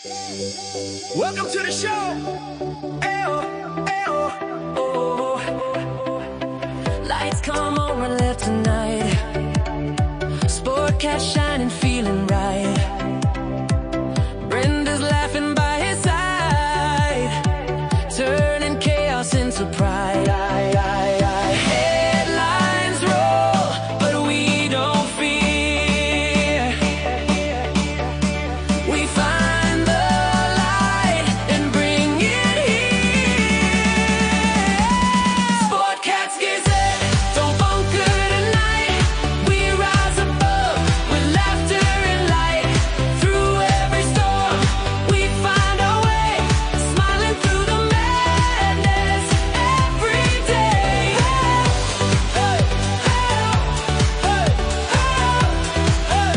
Welcome to the show. Ayo, ayo, oh. Lights come on, we're lit tonight. Sportcat shining, feeling right. Brenda's laughing by his side, turning chaos into pride. Headlines roll, but we don't fear. We find the light and bring it here. Sportcats Gazette, don't bunker tonight. We rise above with laughter and light. Through every storm, we find our way, smiling through the madness every day. Hey, hey, hey, hey,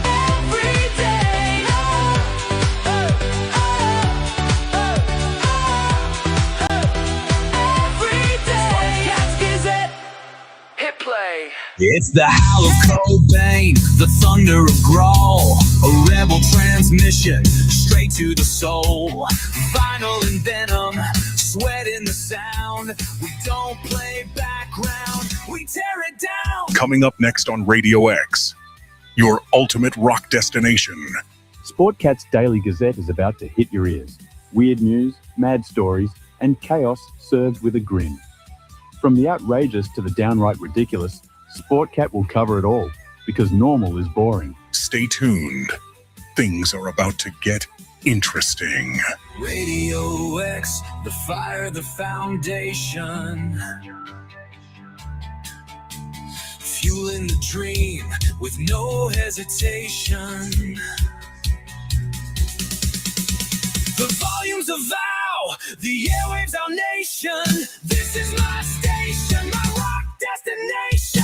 every day. Every day. Sportcats Gazette, hit play. It's the howl of Cobain, the thunder of Grohl, a rebel transmission straight to the soul. Vinyl and venom, sweat in the sound. We don't play background, we tear it down. Coming up next on Radio X, your ultimate rock destination. Sportcat's Daily Gazette is about to hit your ears. Weird news, mad stories, and chaos served with a grin. From the outrageous to the downright ridiculous, Sportcat will cover it all, because normal is boring. Stay tuned. Things are about to get interesting. Radio X, the fire, the foundation. Fueling the dream with no hesitation. The volumes of vow, the airwaves, our nation. This is my station, my rock destination.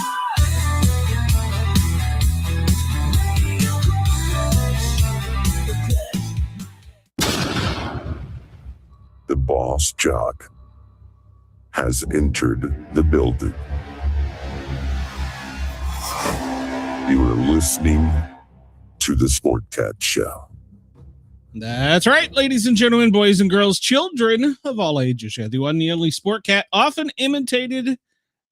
The boss, Jock, has entered the building. You are listening to the Sportcat Show. That's right, ladies and gentlemen, boys and girls, children of all ages. The one and only Sportcat, often imitated,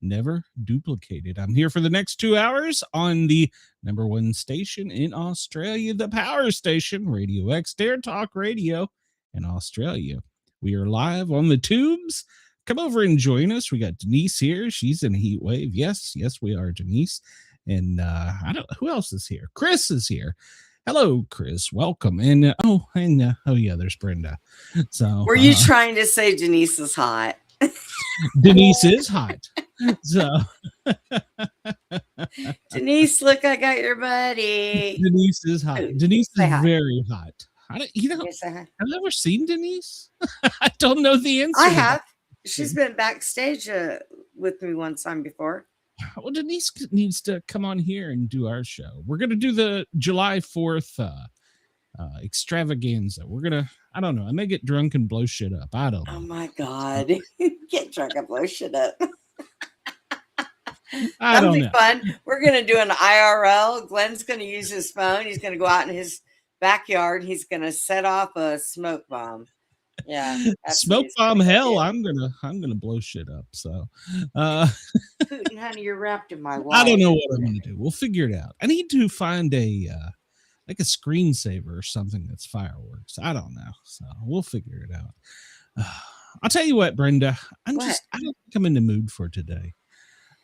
never duplicated. I'm here for the next 2 hours on the number one station in Australia, the power station, Radio X, Dare Talk Radio in Australia. We are live on the tubes. Come over and join us. We got Denise here. She's in Heatwave. Yes, we are, Denise. And who else is here? Chris is here. Hello, Chris. Welcome. And yeah, there's Brenda. So were you trying to say Denise is hot? Denise is hot. So Denise, look, I got your buddy. Denise is hot. Denise is very hot. I've never seen Denise. I don't know the answer. I have. She's been backstage with me one time before. Well, Denise needs to come on here and do our show. We're going to do the July 4th extravaganza. I don't know. I may get drunk and blow shit up. I don't know. Oh my God. Get drunk and blow shit up. That'll be fun. We're going to do an IRL. Glenn's going to use his phone. He's going to go out in his backyard. He's going to set off a smoke bomb. Yeah. Smoke bomb hell. I'm gonna blow shit up. So Putin, honey, you're wrapped in my wallet. I don't know what I'm gonna do. We'll figure it out. I need to find a like a screensaver or something that's fireworks. I don't know. So we'll figure it out. I'll tell you what, Brenda. I don't think I'm in the mood for today.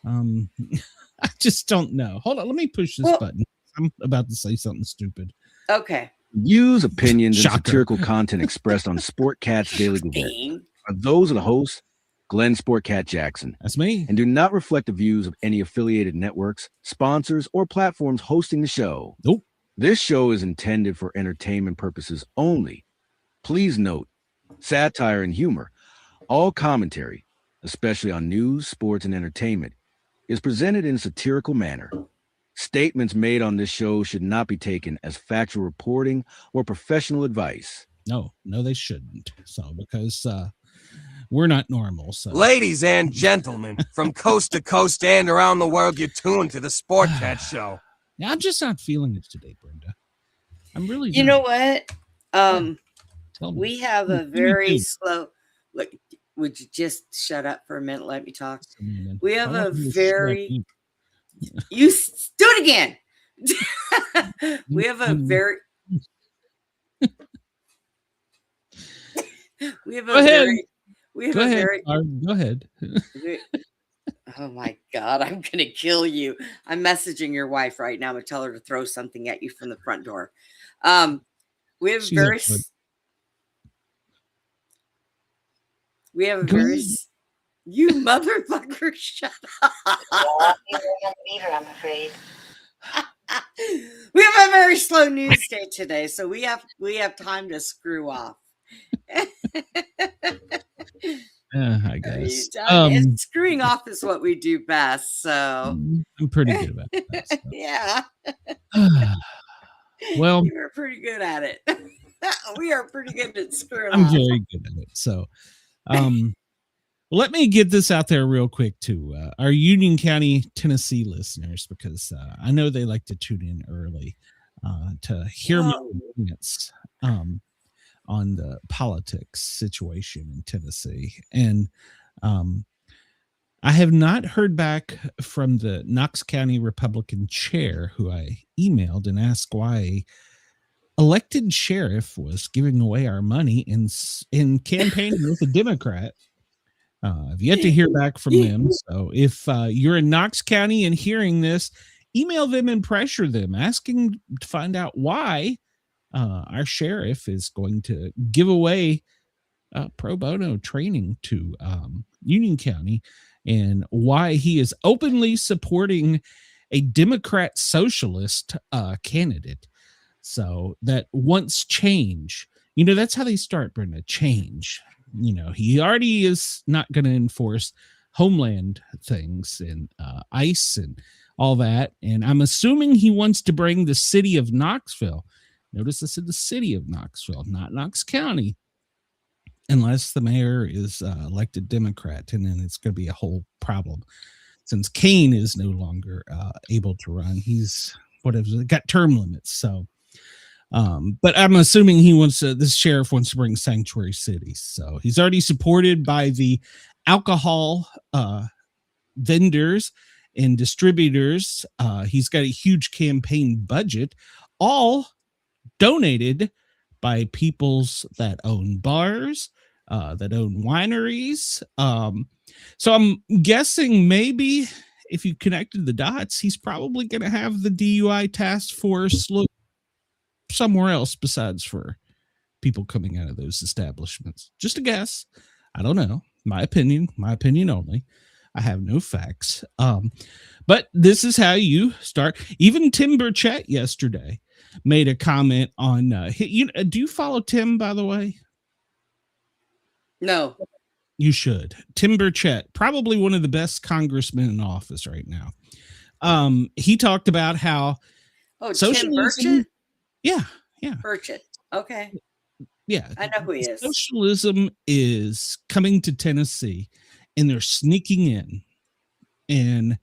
I just don't know. Hold on, let me push this button. I'm about to say something stupid. Okay. Views, opinions, and satirical content expressed on Sportcat's Daily Gazette are those of the host, Glenn Sportcat Jackson. That's me. And do not reflect the views of any affiliated networks, sponsors, or platforms hosting the show. Nope. This show is intended for entertainment purposes only. Please note, satire and humor, all commentary, especially on news, sports, and entertainment, is presented in a satirical manner. Statements made on this show should not be taken as factual reporting or professional advice. No, they shouldn't. So, because we're not normal. So, ladies and gentlemen, from coast to coast and around the world, you're tuned to the Sportcat Show. Yeah, I'm just not feeling it today, Brenda. I'm really. You know what? Um, Tell me. we have a Me very too. slow. Look, would you just shut up for a minute? Let me talk. Man. We I have want a you to shut very. up. Do it again. We have a very. We have Go a ahead. very. We have Go a ahead. very. Go ahead. Oh my God, I'm gonna kill you. I'm messaging your wife right now to tell her to throw something at you from the front door. We have She's very. up for it. We have a Go very. ahead. You motherfucker! Shut up. I'm afraid. We have a very slow news day today, so we have time to screw off. I guess. Screwing off is what we do best. So I'm pretty good about that. So. yeah. Well, you were pretty good at it. We are pretty good at screwing I'm off. very good at it. So, let me get this out there real quick to our Union County, Tennessee listeners, because I know they like to tune in early to hear my opinions on the politics situation in Tennessee. And I have not heard back from the Knox County Republican chair, who I emailed and asked why elected sheriff was giving away our money in campaigning with a Democrat. I've yet to hear back from them. So if you're in Knox County and hearing this, email them and pressure them, asking to find out why our sheriff is going to give away pro bono training to Union County, and why he is openly supporting a Democrat socialist candidate. So that wants change. You know, that's how they start, Brenda. Change. You know, he already is not going to enforce homeland things and ICE and all that. And I'm assuming he wants to bring the city of Knoxville. Notice I said the city of Knoxville, not Knox County, unless the mayor is elected Democrat. And then it's going to be a whole problem. Since Kane is no longer able to run, he's got term limits. So, but I'm assuming he wants this sheriff wants to bring sanctuary cities. So he's already supported by the alcohol vendors and distributors. He's got a huge campaign budget, all donated by peoples that own bars, that own wineries. So I'm guessing maybe if you connected the dots, he's probably going to have the DUI task force look somewhere else besides for people coming out of those establishments. Just a guess. I don't know. My opinion only. I have no facts. But this is how you start. Even Tim Burchett yesterday made a comment on do you follow Tim, by the way? No. You should. Tim Burchett, probably one of the best congressmen in office right now. He talked about how Tim Burchett? Yeah. Burchett. Okay. Yeah. I know who he is. Socialism is coming to Tennessee, and they're sneaking in. And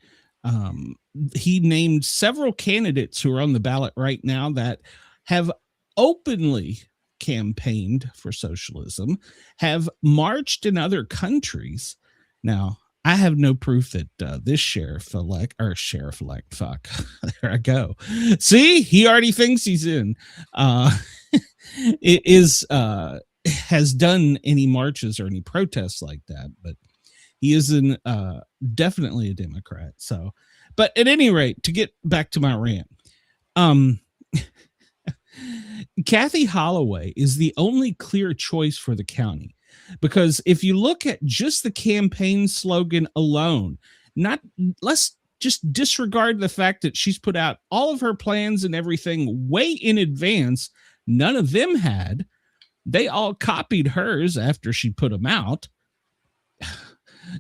he named several candidates who are on the ballot right now that have openly campaigned for socialism, have marched in other countries. Now, I have no proof that this sheriff-elect, fuck, there I go. See, he already thinks he's in. It is has done any marches or any protests like that, but he is definitely a Democrat. So, but at any rate, to get back to my rant, Kathy Holloway is the only clear choice for the county, because if you look at just the campaign slogan alone, let's just disregard the fact that she's put out all of her plans and everything way in advance. None of them had. They all copied hers after she put them out.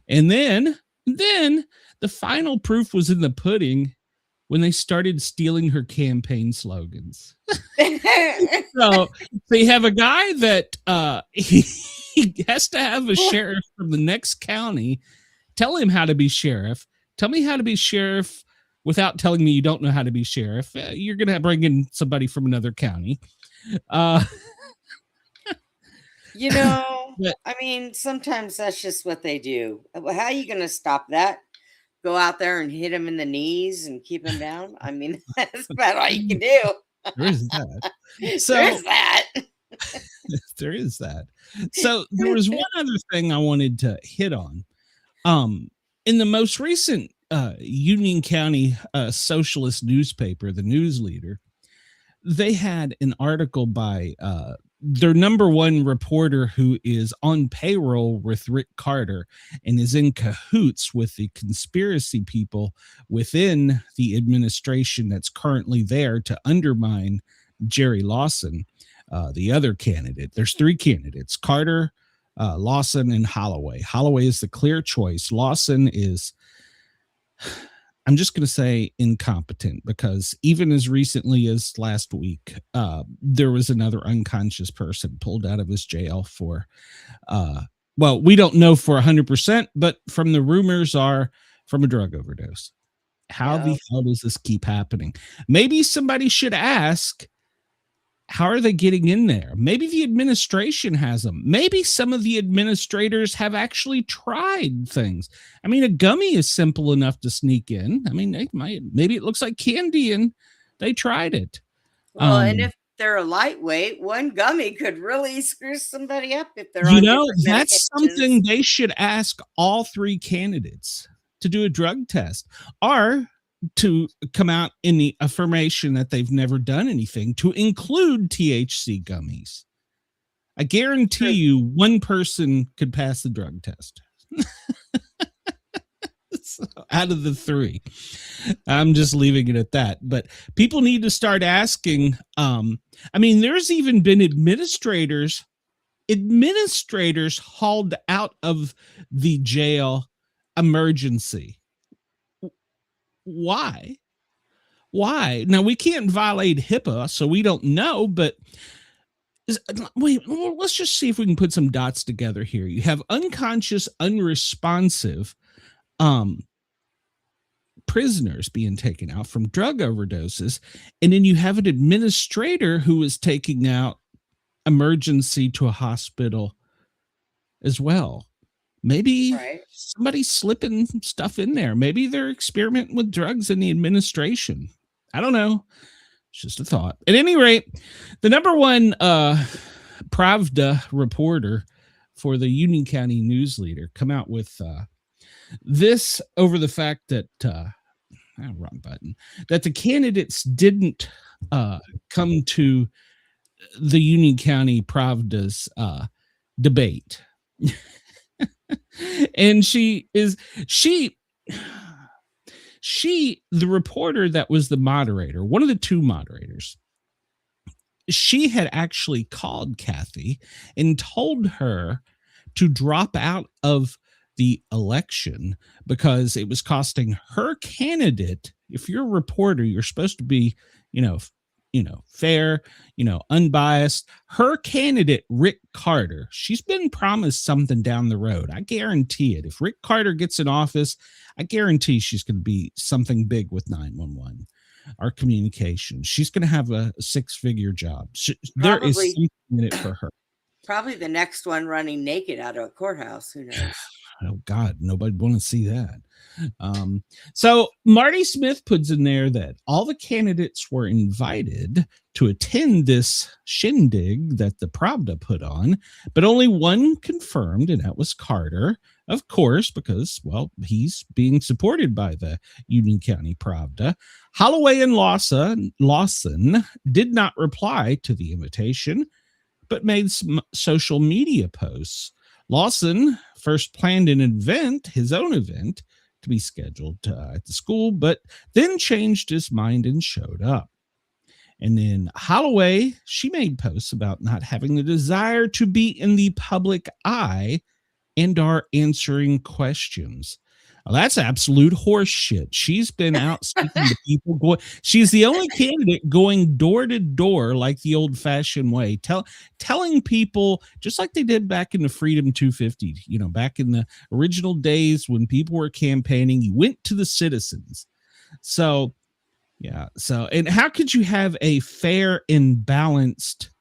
And then the final proof was in the pudding when they started stealing her campaign slogans. So they have a guy that he has to have a sheriff from the next county tell him how to be sheriff. Tell me how to be sheriff without telling me you don't know how to be sheriff. You're going to bring in somebody from another county. You know, But I mean, sometimes that's just what they do. How are you going to stop that? Go out there and hit him in the knees and keep him down? I mean, that's about all you can do. there is that. There's So that. there is that. So there was one other thing I wanted to hit on. In the most recent Union County socialist newspaper, the News Leader, they had an article by their number one reporter who is on payroll with Rick Carter and is in cahoots with the conspiracy people within the administration that's currently there to undermine Jerry Lawson, the other candidate. There's three candidates: Carter, Lawson, and Holloway. Holloway is the clear choice. Lawson is, I'm just going to say, incompetent, because even as recently as last week, there was another unconscious person pulled out of his jail for, well, we don't know for 100%, but from the rumors are from a drug overdose. How the hell does this keep happening? Maybe somebody should ask, how are they getting in there? Maybe the administration has them. Maybe some of the administrators have actually tried things. I mean, a gummy is simple enough to sneak in. I mean, maybe it looks like candy and they tried it. Well, and if they're a lightweight, one gummy could really screw somebody up if they're on different that's medications. something they should ask all three candidates to do a drug test, or to come out in the affirmation that they've never done anything to include THC gummies. I guarantee you one person could pass the drug test. So, out of the three. I'm just leaving it at that. But people need to start asking. I mean, there's even been administrators hauled out of the jail emergency. Why? Now, we can't violate HIPAA, so we don't know, but wait, let's just see if we can put some dots together here. You have unconscious, unresponsive prisoners being taken out from drug overdoses, and then you have an administrator who is taking out emergency to a hospital as well. Maybe somebody's slipping stuff in there. Maybe they're experimenting with drugs in the administration. I don't know. It's just a thought. At any rate, the number one Pravda reporter for the Union County News Leader come out with this over the fact that wrong button, that the candidates didn't come to the Union County Pravda's debate. And the reporter that was the moderator, one of the two moderators, she had actually called Kathy and told her to drop out of the election because it was costing her candidate. If you're a reporter, you're supposed to be, fair, unbiased. Her candidate, Rick Carter, she's been promised something down the road. I guarantee it. If Rick Carter gets in office, I guarantee she's going to be something big with 911, our communication. She's going to have a six-figure job. There is something in it for her. Probably the next one running naked out of a courthouse. Who knows? Oh God, nobody want to see that. So Marty Smith puts in there that all the candidates were invited to attend this shindig that the Pravda put on, but only one confirmed, and that was Carter, of course, because, well, he's being supported by the Union County Pravda. Holloway and Lawson did not reply to the invitation, but made some social media posts. Lawson first planned an event, his own event, to be scheduled at the school, but then changed his mind and showed up. And then Holloway, she made posts about not having the desire to be in the public eye and are answering questions. Well, that's absolute horse shit. She's been out speaking to people. She's the only candidate going door to door like the old fashioned way, telling people, just like they did back in the Freedom 250, back in the original days when people were campaigning, you went to the citizens. So, yeah. So, and how could you have a fair and balanced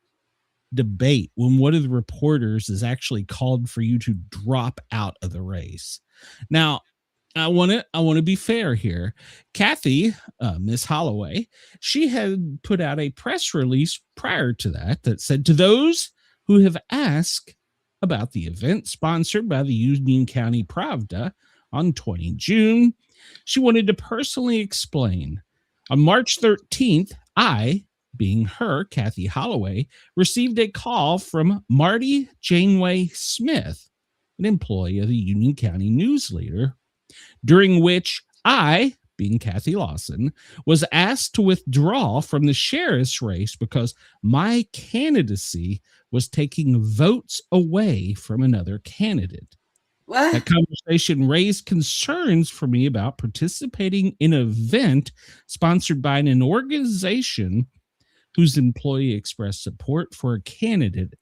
debate when one of the reporters is actually called for you to drop out of the race. Now, I want to be fair here. Kathy, Miss Holloway, she had put out a press release prior to that said, to those who have asked about the event sponsored by the Union County Pravda on 20 June, she wanted to personally explain. On March 13th, I, being her, Kathy Holloway, received a call from Marty Janeway Smith, an employee of the Union County News Leader, during which I, being Kathy Lawson, was asked to withdraw from the sheriff's race because my candidacy was taking votes away from another candidate. What? That conversation raised concerns for me about participating in an event sponsored by an organization whose employee expressed support for a candidate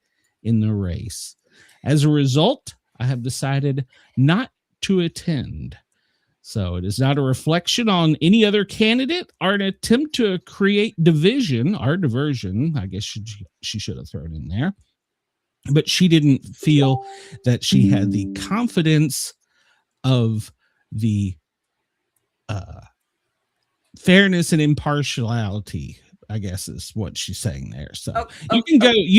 in the race. As a result, I have decided not to attend. So it is not a reflection on any other candidate or an attempt to create division or diversion. I guess she should have thrown in there. But she didn't feel that she had the confidence of the fairness and impartiality, I guess is what she's saying there. So you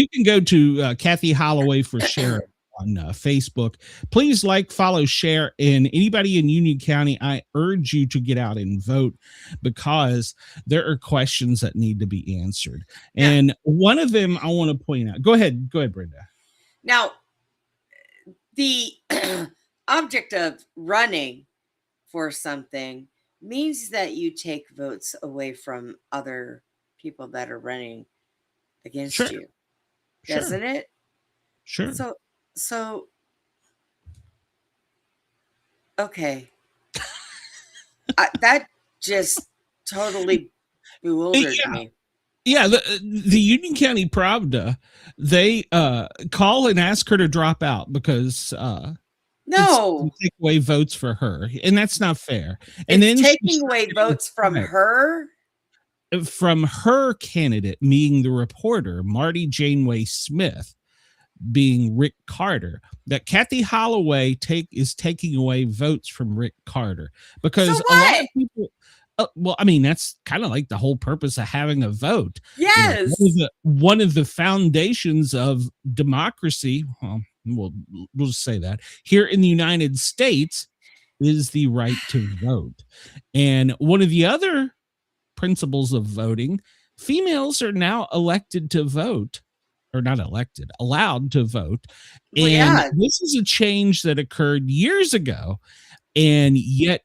can go to Kathy Holloway for sheriff on Facebook. Please like, follow, share, and anybody in Union County, I urge you to get out and vote because there are questions that need to be answered. Yeah. And one of them I want to point out. Go ahead, Brenda. Now, the object of running for something means that you take votes away from other people that are running against you, doesn't it? Sure. So, okay. That just totally bewildered me. Yeah, the Union County Pravda, they call and ask her to drop out because no, take away votes for her, and that's not fair. And then taking away votes from her, candidate, meaning the reporter Marty Janeway Smith, being Rick Carter. That Kathy Holloway is taking away votes from Rick Carter because a lot of people. Well, I mean, that's kind of like the whole purpose of having a vote. Yes. One of the foundations of democracy, we'll just say that, here in the United States is the right to vote. And one of the other principles of voting, females are now elected to vote, or not elected, allowed to vote. And this is a change that occurred years ago. And yet,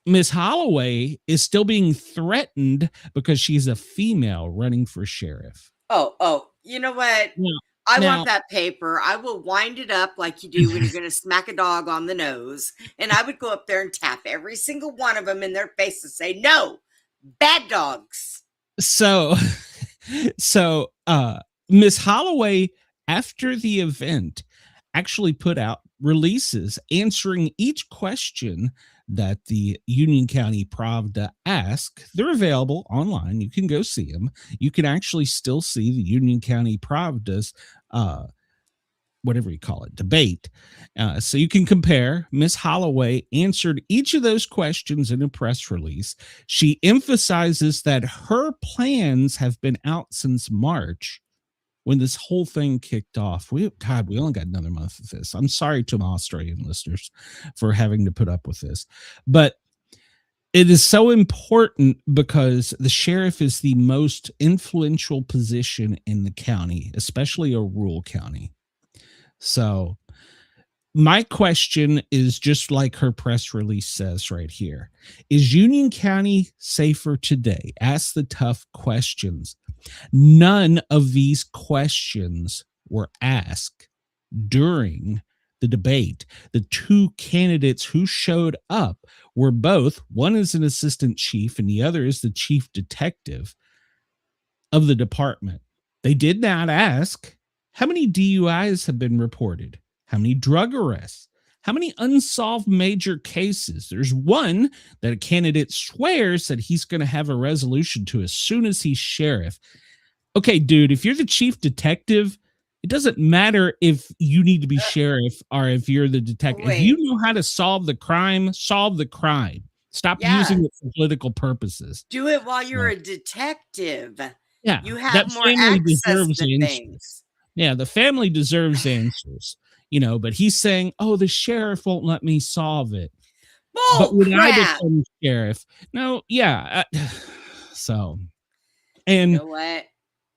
Miss Holloway is still being threatened because she's a female running for sheriff. Oh, you know what? I want that paper. I will wind it up like you do when you're going to smack a dog on the nose. And I would go up there and tap every single one of them in their face and say, no, bad dogs. So Miss Holloway, after the event, actually put out releases answering each question that the Union County Pravda asked. They're available online. You can go see them. You can actually still see the Union County Pravda's, whatever you call it, debate. So you can compare. Miss Holloway answered each of those questions in a press release. She emphasizes that her plans have been out since March, when this whole thing kicked off. We only got another month of this. I'm sorry to my Australian listeners for having to put up with this, but it is so important because the sheriff is the most influential position in the county, especially a rural county. So my question is just like her press release says right here. Is Union County safer today? Ask the tough questions. None of these questions were asked during the debate. The two candidates who showed up were both, one is an assistant chief and the other is the chief detective of the department. They did not ask how many DUIs have been reported, how many drug arrests, how many unsolved major cases. There's one that a candidate swears that he's going to have a resolution to as soon as he's sheriff. okay, dude, if you're the chief detective, it doesn't matter if you need to be sheriff or if you're the detective. If you know how to solve the crime, solve the crime. Stop using it for political purposes. Do it while you're a detective. Yeah, You have that more family access deserves to answers. things. Yeah, the family deserves answers, but he's saying, oh, the sheriff won't let me solve it. But Bull when I crap. become sheriff, no, yeah. So, and You know what?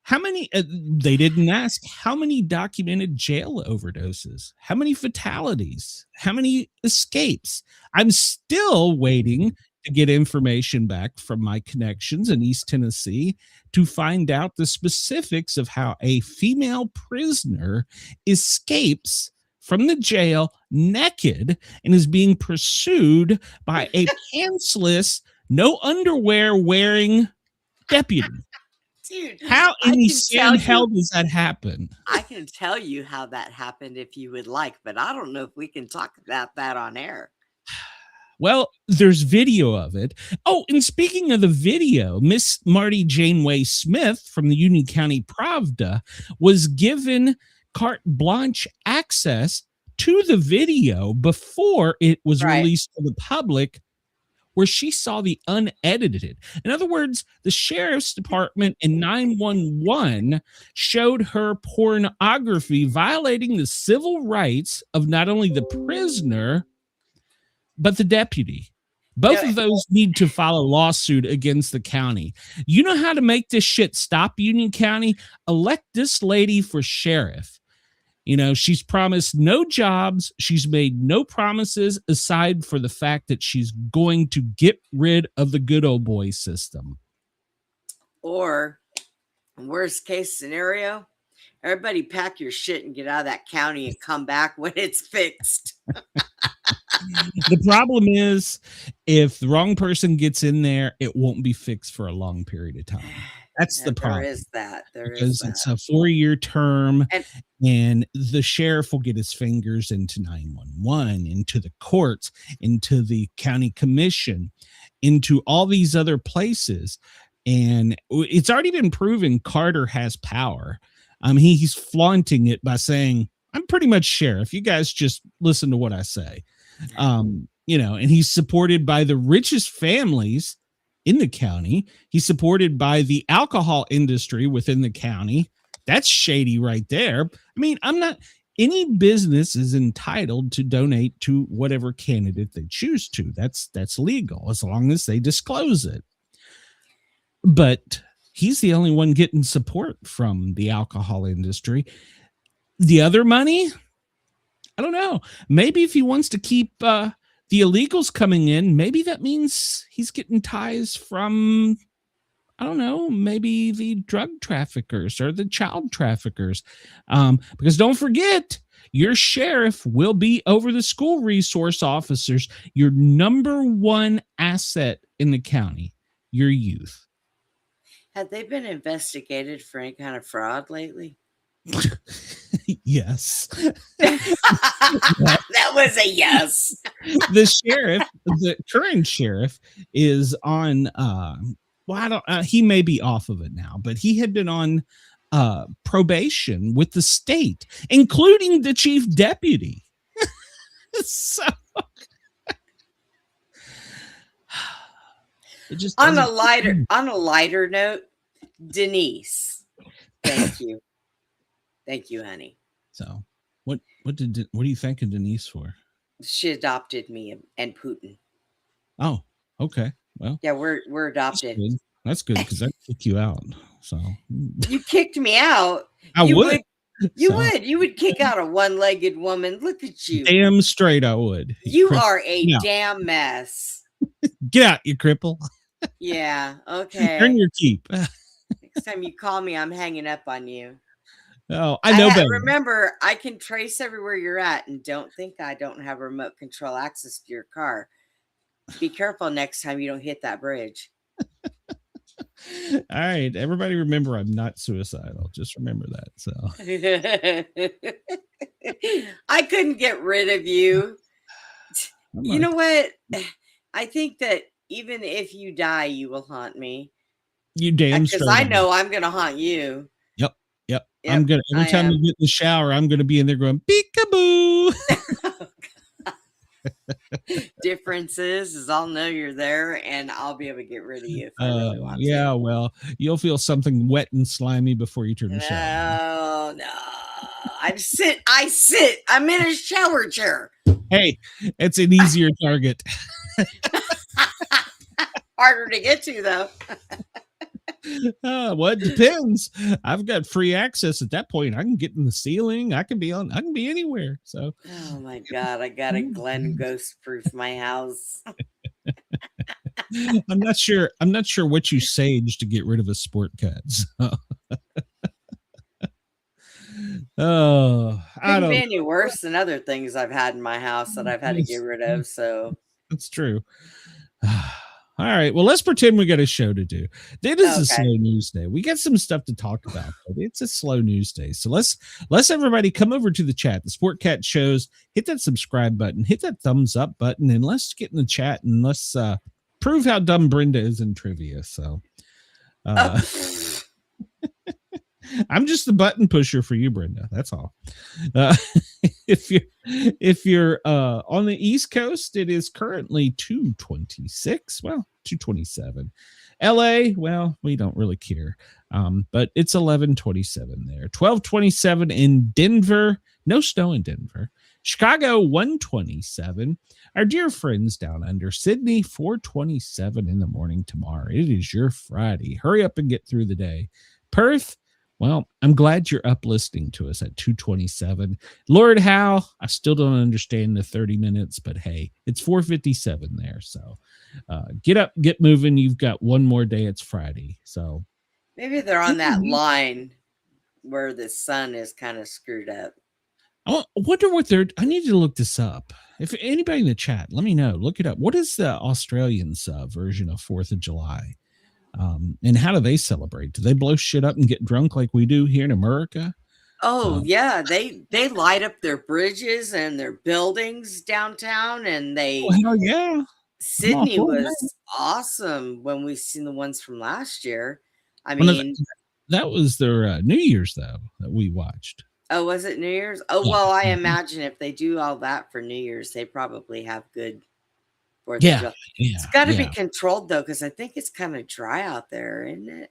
how many, they didn't ask, how many documented jail overdoses? How many fatalities? How many escapes? I'm still waiting to get information back from my connections in East Tennessee to find out the specifics of how a female prisoner escapes from the jail naked and is being pursued by a pantsless, no underwear wearing deputy. Dude, how in the sand hell does that happen? I can tell you how that happened if you would like, but I don't know if we can talk about that on air. Well, there's video of it. Oh, and speaking of the video, Miss Marty Janeway Smith from the Union County Pravda was given carte blanche access to the video before it was released to the public, where she saw the unedited. In other words, the sheriff's department and 911 showed her pornography violating the civil rights of not only the prisoner, but the deputy. Both of those need to file a lawsuit against the county. You know how to make this shit stop, Union County? Elect this lady for sheriff. She's promised no jobs. She's made no promises aside for the fact that she's going to get rid of the good old boy system. Or, worst case scenario, everybody pack your shit and get out of that county and come back when it's fixed. The problem is, if the wrong person gets in there, it won't be fixed for a long period of time. That's the problem. There is that. Because it's a 4-year term, and the sheriff will get his fingers into 911, into the courts, into the county commission, into all these other places. And it's already been proven Carter has power. He's flaunting it by saying, I'm pretty much sheriff. You guys just listen to what I say. And he's supported by the richest families in the county. He's supported by the alcohol industry within the county. That's shady right there. Any business is entitled to donate to whatever candidate they choose to. That's legal as long as they disclose it. But he's the only one getting support from the alcohol industry. The other money, I don't know. Maybe if he wants to keep the illegals coming in, maybe that means he's getting ties from, I don't know, maybe the drug traffickers or the child traffickers. Because don't forget, your sheriff will be over the school resource officers, your number one asset in the county, your youth. Have they been investigated for any kind of fraud lately? Yes. That was a yes. The sheriff, the current sheriff, is on he may be off of it now, but he had been on probation with the state, including the chief deputy. So it just on a lighter note, Denise. Thank you. Thank you, honey. So what do you thank of Denise for? She adopted me and Putin. Oh, okay. Well, yeah, we're adopted. That's good because I kick you out. So you kicked me out. You would. You would kick out a one-legged woman. Look at you. Damn straight I would. You are a damn mess. Get out, you cripple. Yeah, okay. Earn your keep. Next time you call me, I'm hanging up on you. Oh, I know better. Remember, I can trace everywhere you're at, and don't think I don't have remote control access to your car. Be careful next time you don't hit that bridge. All right, everybody remember I'm not suicidal. Just remember that. So I couldn't get rid of you. You know what? I think that even if you die, you will haunt me. You damn straight. Because I know I'm going to haunt you. Yep. I'm gonna every time you get in the shower, I'm gonna be in there going peekaboo. Difference is I'll know you're there and I'll be able to get rid of you if I really want to. Well, you'll feel something wet and slimy before you turn the shower. No. I sit. I'm in a shower chair. Hey, it's an easier target. Harder to get to though. Well, it depends. I've got free access at that point. I can get in the ceiling. I can be anywhere. So oh my god, I got a Glenn ghost proof my house. I'm not sure what you sage to get rid of a sport cat. So. Oh, couldn't be any worse than other things I've had in my house that I've had to get rid of. So that's true. All right. Well, let's pretend we got a show to do. It is a slow news day. We got some stuff to talk about, but it's a slow news day. So let's everybody come over to the chat. The Sportcat shows. Hit that subscribe button. Hit that thumbs up button, and let's get in the chat and let's prove how dumb Brenda is in trivia. So, I'm just the button pusher for you, Brenda. That's all. If you're on the East Coast, it is currently 2:26. Well, 2:27. LA, well, we don't really care. But it's 11:27 there. 12:27 in Denver. No snow in Denver. Chicago 1:27. Our dear friends down under Sydney 4:27 in the morning tomorrow. It is your Friday. Hurry up and get through the day. Perth. Well, I'm glad you're up listening to us at 2:27. Lord Howe, I still don't understand the 30 minutes, but hey, it's 4:57 there. So get up, get moving. You've got one more day. It's Friday. So maybe they're on that line where the sun is kind of screwed up. I wonder what I need to look this up. If anybody in the chat, let me know. Look it up. What is the Australians version of 4th of July? And how do they celebrate? Do they blow shit up and get drunk like we do here in America? Oh yeah, they light up their bridges and their buildings downtown, and hell yeah. Sydney was awesome when we seen the ones from last year. I mean, that was their New Year's though that we watched. Oh, was it New Year's? Oh well, I imagine if they do all that for New Year's, they probably have good. Yeah, it's got to be controlled though, because I think it's kind of dry out there, isn't it?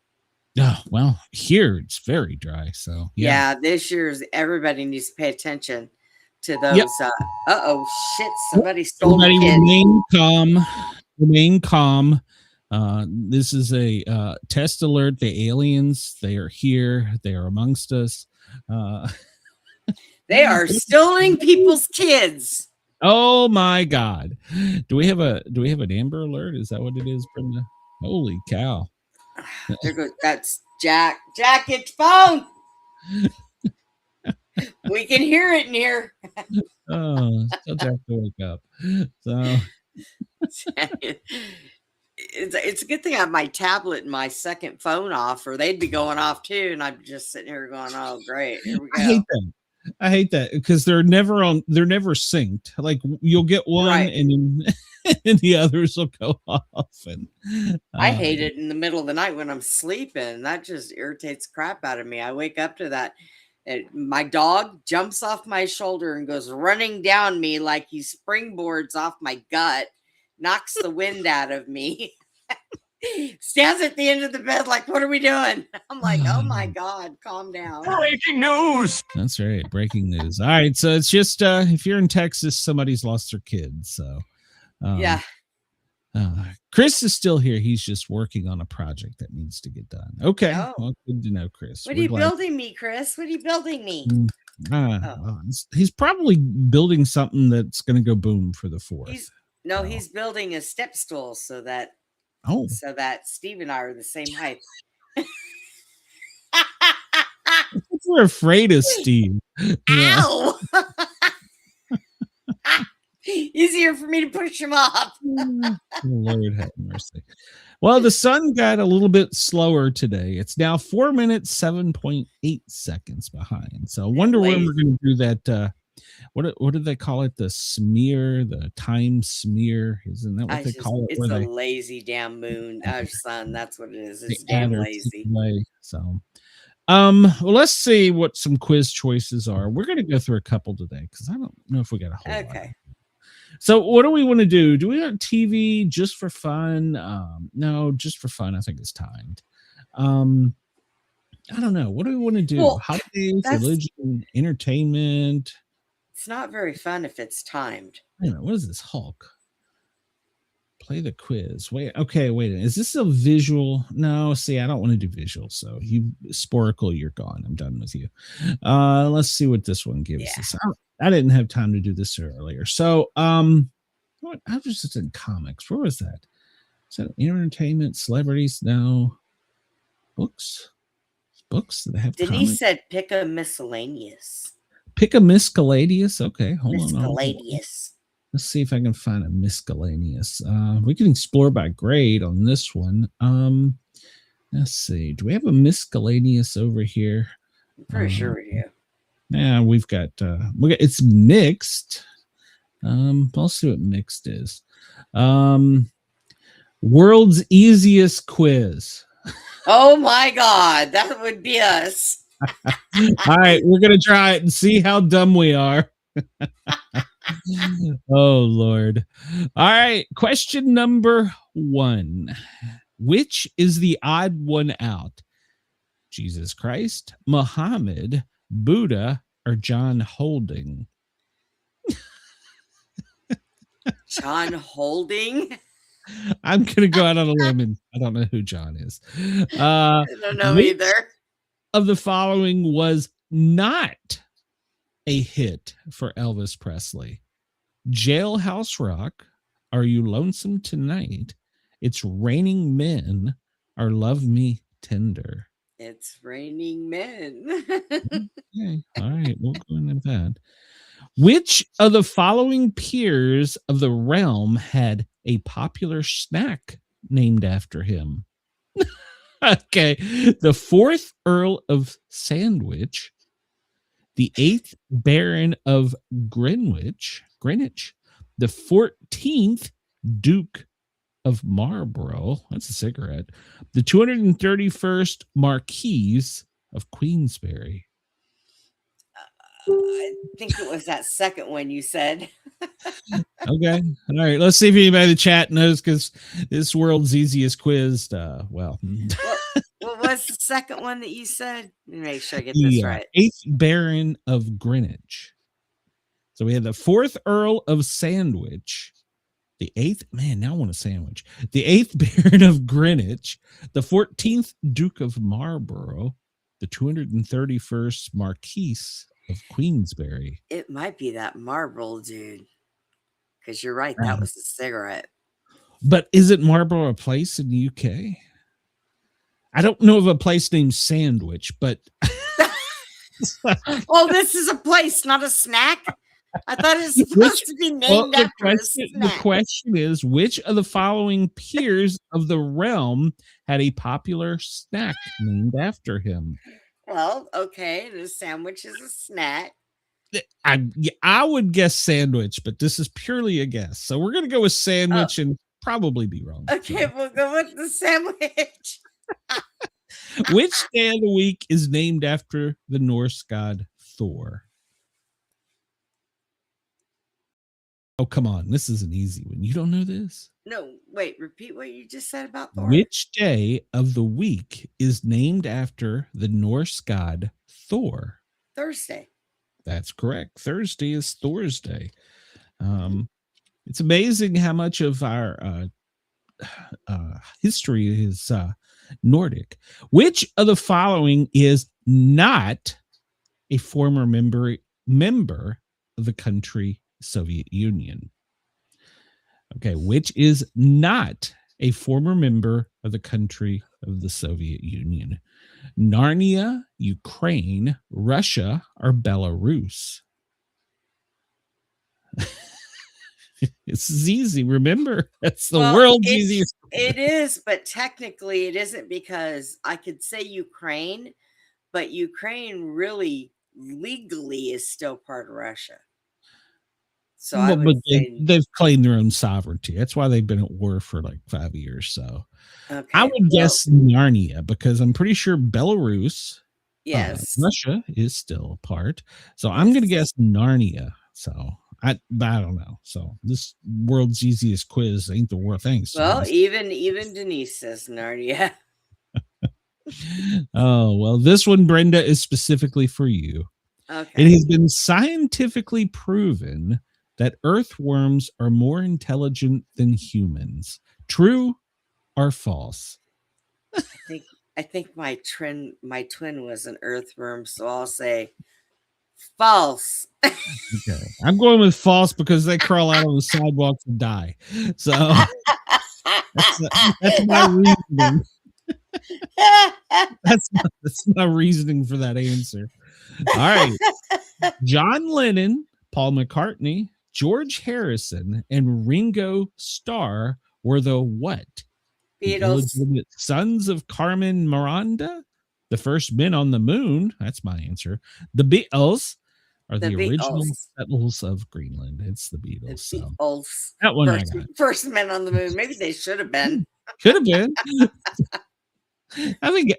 Oh, well, here it's very dry. So yeah, this year's everybody needs to pay attention to those. Yep. Shit! Somebody stole the kid. Remain calm. This is a test alert. The aliens, they are here. They are amongst us. They are stealing people's kids. Oh my God! Do we have an Amber Alert? Is that what it is, Brenda? Holy cow! There goes that's Jack. Jack, get your phone. We can hear it in here. Oh, tell Jack to wake up. So it's a good thing I have my tablet and my second phone off, or they'd be going off too, and I'm just sitting here going, "Oh, great, here we go." I hate that because they're never synced. Like you'll get one right. and the others will go off. And I hate it in the middle of the night when I'm sleeping. That just irritates the crap out of me. I wake up to that. And my dog jumps off my shoulder and goes running down me like he springboards off my gut, knocks the wind out of me. Stands at the end of the bed like, what are we doing? I'm like, oh my God, calm down. Breaking news. That's right, breaking news. All right, so it's just if you're in Texas, somebody's lost their kids. So yeah. Chris is still here. He's just working on a project that needs to get done. Okay, well, good to know, Chris. What are you building me, Chris? What are you building me? He's probably building something that's going to go boom for the 4th. He's building a step stool so that Steve and I are the same height. We're afraid of Steve. Ow! Easier for me to push him off. Lord have mercy. Well, the sun got a little bit slower today. It's now 4 minutes, 7.8 seconds behind. So I wonder when we're going to do that. what did they call it? The smear, the time smear. Isn't that what they call it? It's a lazy damn moon, sun. That's what it is. It's They add damn or lazy. take away. So, well, let's see what some quiz choices are. We're going to go through a couple today because I don't know if we got a whole lot. Okay. So, what do we want to do? Do we want TV just for fun? No, just for fun. I think it's timed. I don't know. What do we want to do? Well, Holidays, religion, entertainment. It's not very fun if it's timed. Wait a minute, what is this? Hulk. Play the quiz. Wait. Is this a visual? No, see, I don't want to do visual. So you Sportical, you're gone. I'm done with you. Let's see what this one gives us. I didn't have time to do this earlier. So I was just in comics. Where was that? Is that entertainment, celebrities? No. Books? That have Denise comics? said pick a miscellaneous. Pick a miscellaneous. Okay, hold on. Miscellaneous. Let's see if I can find a miscellaneous. We can explore by grade on this one. Let's see. Do we have a miscellaneous over here? I'm pretty sure we do. Yeah, we got it's mixed. I'll see what mixed is. World's easiest quiz. Oh my God, that would be us. All right, we're gonna try it and see how dumb we are. Oh Lord. All right, question number 1. Which is the odd one out? Jesus Christ, Muhammad, Buddha, or John Holding? John Holding? I'm gonna go out on a limb, and I don't know who John is. I don't know either. Of the following was not a hit for Elvis Presley? Jailhouse Rock, Are You Lonesome Tonight, It's Raining Men, or Love Me Tender? It's Raining Men. Okay. All right, we'll go into that. Which of the following peers of the realm had a popular snack named after him? Okay. The 4th Earl of Sandwich, the 8th Baron of Greenwich, the 14th Duke of Marlborough, that's a cigarette, the 231st Marquise of Queensberry. I think it was that second one you said. Okay. All right. Let's see if anybody in the chat knows, because this world's easiest quiz. What was the second one that you said? Let me make sure I get this right. 8th Baron of Greenwich. So we had the 4th Earl of Sandwich, the 8th, man, now I want a sandwich. The 8th Baron of Greenwich, the 14th Duke of Marlborough, the 231st Marquise of Queensberry. It might be that Marlboro dude. Because you're right, that was a cigarette. But isn't Marlborough a place in the UK? I don't know of a place named Sandwich, but oh, this is a place, not a snack. I thought it was supposed to be named after a snack. The question is, which of the following peers of the realm had a popular snack named after him? Well, okay, the sandwich is a snack. I would guess sandwich, but this is purely a guess. So we're going to go with sandwich and probably be wrong. Okay, we'll go with the sandwich. Which day of the week is named after the Norse god Thor? Oh, come on. This is an easy one. You don't know this? No, wait. Repeat what you just said about Thor. Which day of the week is named after the Norse god Thor? Thursday. That's correct. Thursday is Thor's Day. It's amazing how much of our history is Nordic. Which of the following is not a former member of the country Soviet Union? Okay, which is not a former member of the country of the Soviet Union? Narnia, Ukraine, Russia, or Belarus? This is easy. Remember, that's the world's easiest. It is, but technically it isn't, because I could say Ukraine, but Ukraine really legally is still part of Russia. So I Well, would but say, they've claimed their own sovereignty. That's why they've been at war for like 5 years. So I okay, would well, guess Narnia because I'm pretty sure Belarus, yes, Russia is still a part. So I'm going to guess Narnia. So but I don't know. So this world's easiest quiz ain't the world. Thanks. Well, Denise. even Denise says Narnia. Oh, well, this one, Brenda, is specifically for you. Okay. It has been scientifically proven that earthworms are more intelligent than humans. True or false? I think my twin was an earthworm, so I'll say false. Okay. I'm going with false because they crawl out on the sidewalks and die. So that's my reasoning. That's my reasoning for that answer. All right. John Lennon, Paul McCartney, George Harrison, and Ringo Starr were the what? The Beatles. illegitimate sons of Carmen Miranda, the first men on the moon. That's my answer. The Beatles are the original settlers of Greenland. It's the Beatles. So Beatles. that one I got. First men on the moon. Maybe they should have been. Could have been. I think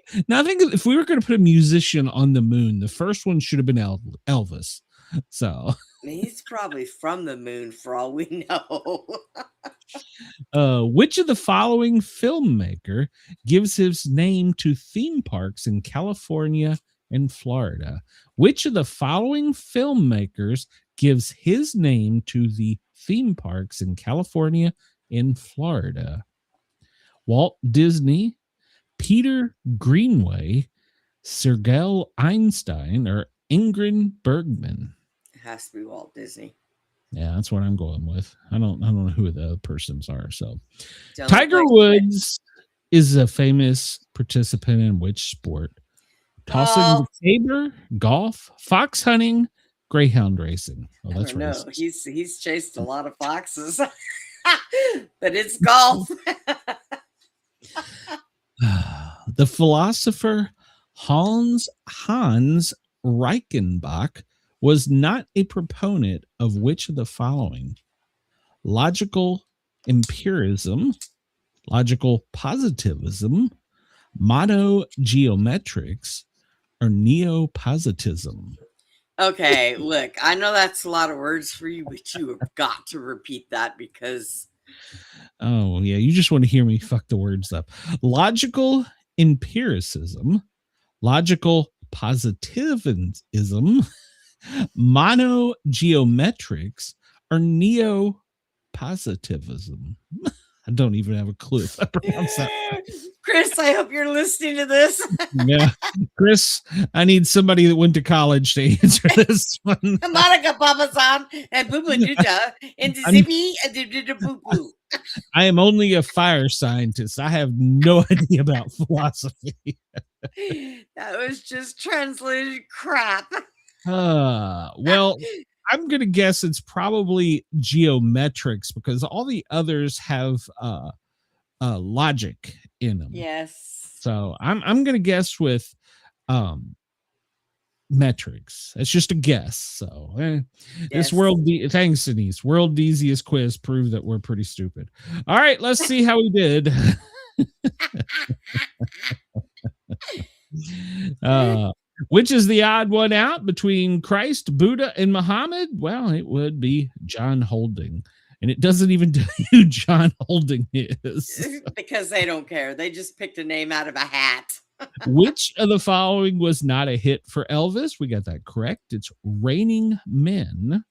if we were going to put a musician on the moon, the first one should have been Elvis. So he's probably from the moon for all we know. Which of the following filmmaker gives his name to theme parks in California and Florida? Which of the following filmmakers gives his name to the theme parks in California and Florida? Walt Disney, Peter Greenway, Sergei Einstein, or Ingrid Bergman? It has to be Walt Disney. Yeah, that's what I'm going with. I don't know who the other persons are. So Don't Tiger like Woods is a famous participant in which sport? Tossing the saber, golf, fox hunting, greyhound racing. Oh, that's right. No, he's chased a lot of foxes, but it's golf. The philosopher Hans Reichenbach was not a proponent of which of the following? Logical empiricism, logical positivism, monogeometrics, or neopositivism? Okay, look, I know that's a lot of words for you, but you have got to repeat that because... Oh, yeah, you just want to hear me fuck the words up. Logical empiricism, logical positivism, monogeometrics, or neopositivism. I don't even have a clue if I pronounce that. Chris, I hope you're listening to this. Yeah, Chris, I need somebody that went to college to answer this one. Monica Papasan and Boo Boo Duda and Zippy and Boo Boo. I am only a fire scientist. I have no idea about philosophy. That was just translated crap. Well, I'm going to guess it's probably geometrics because all the others have logic in them. Yes. So I'm going to guess with metrics. It's just a guess. So this world, thanks Denise, world easiest quiz proved that we're pretty stupid. All right, let's see how we did. Which is the odd one out between Christ, Buddha, and Muhammad? Well, it would be John Holding. And it doesn't even tell you who John Holding is. Because they don't care. They just picked a name out of a hat. Which of the following was not a hit for Elvis? We got that correct. It's Raining Men.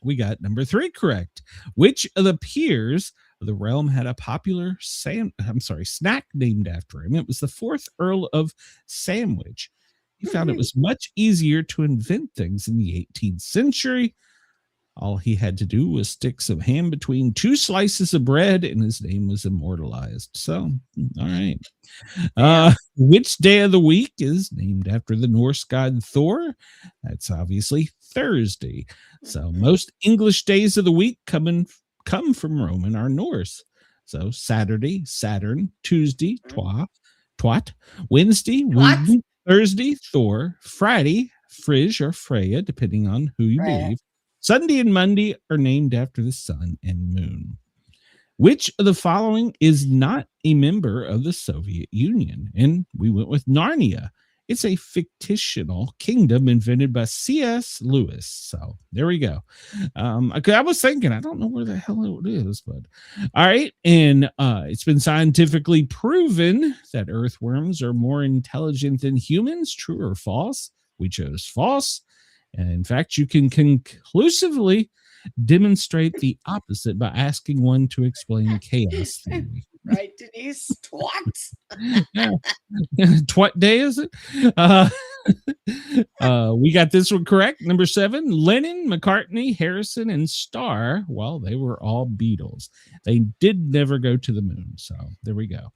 We got number 3 correct. Which of the peers of the realm had a popular snack named after him? It was the 4th Earl of Sandwich. He found it was much easier to invent things in the 18th century. All he had to do was stick some ham between 2 slices of bread, and his name was immortalized. So, all right. Which day of the week is named after the Norse god Thor? That's obviously Thursday. So, most English days of the week come from Roman are Norse. So, Saturday, Saturn, Tuesday, Twat, Wednesday, Woden, Thursday, Thor, Friday, Frigg or Freya, depending on who you believe. Sunday and Monday are named after the sun and moon. Which of the following is not a member of the Soviet Union? And we went with Narnia. It's a fictional kingdom invented by C.S. Lewis. So there we go. I was thinking, I don't know where the hell it is, but all right. And it's been scientifically proven that earthworms are more intelligent than humans. True or false? We chose false. And in fact, you can conclusively demonstrate the opposite by asking one to explain chaos theory. Right, Denise? Twat. Yeah. Twat day, is it? We got this one correct. Number 7, Lennon, McCartney, Harrison, and Starr. Well, they were all Beatles. They did never go to the moon. So there we go.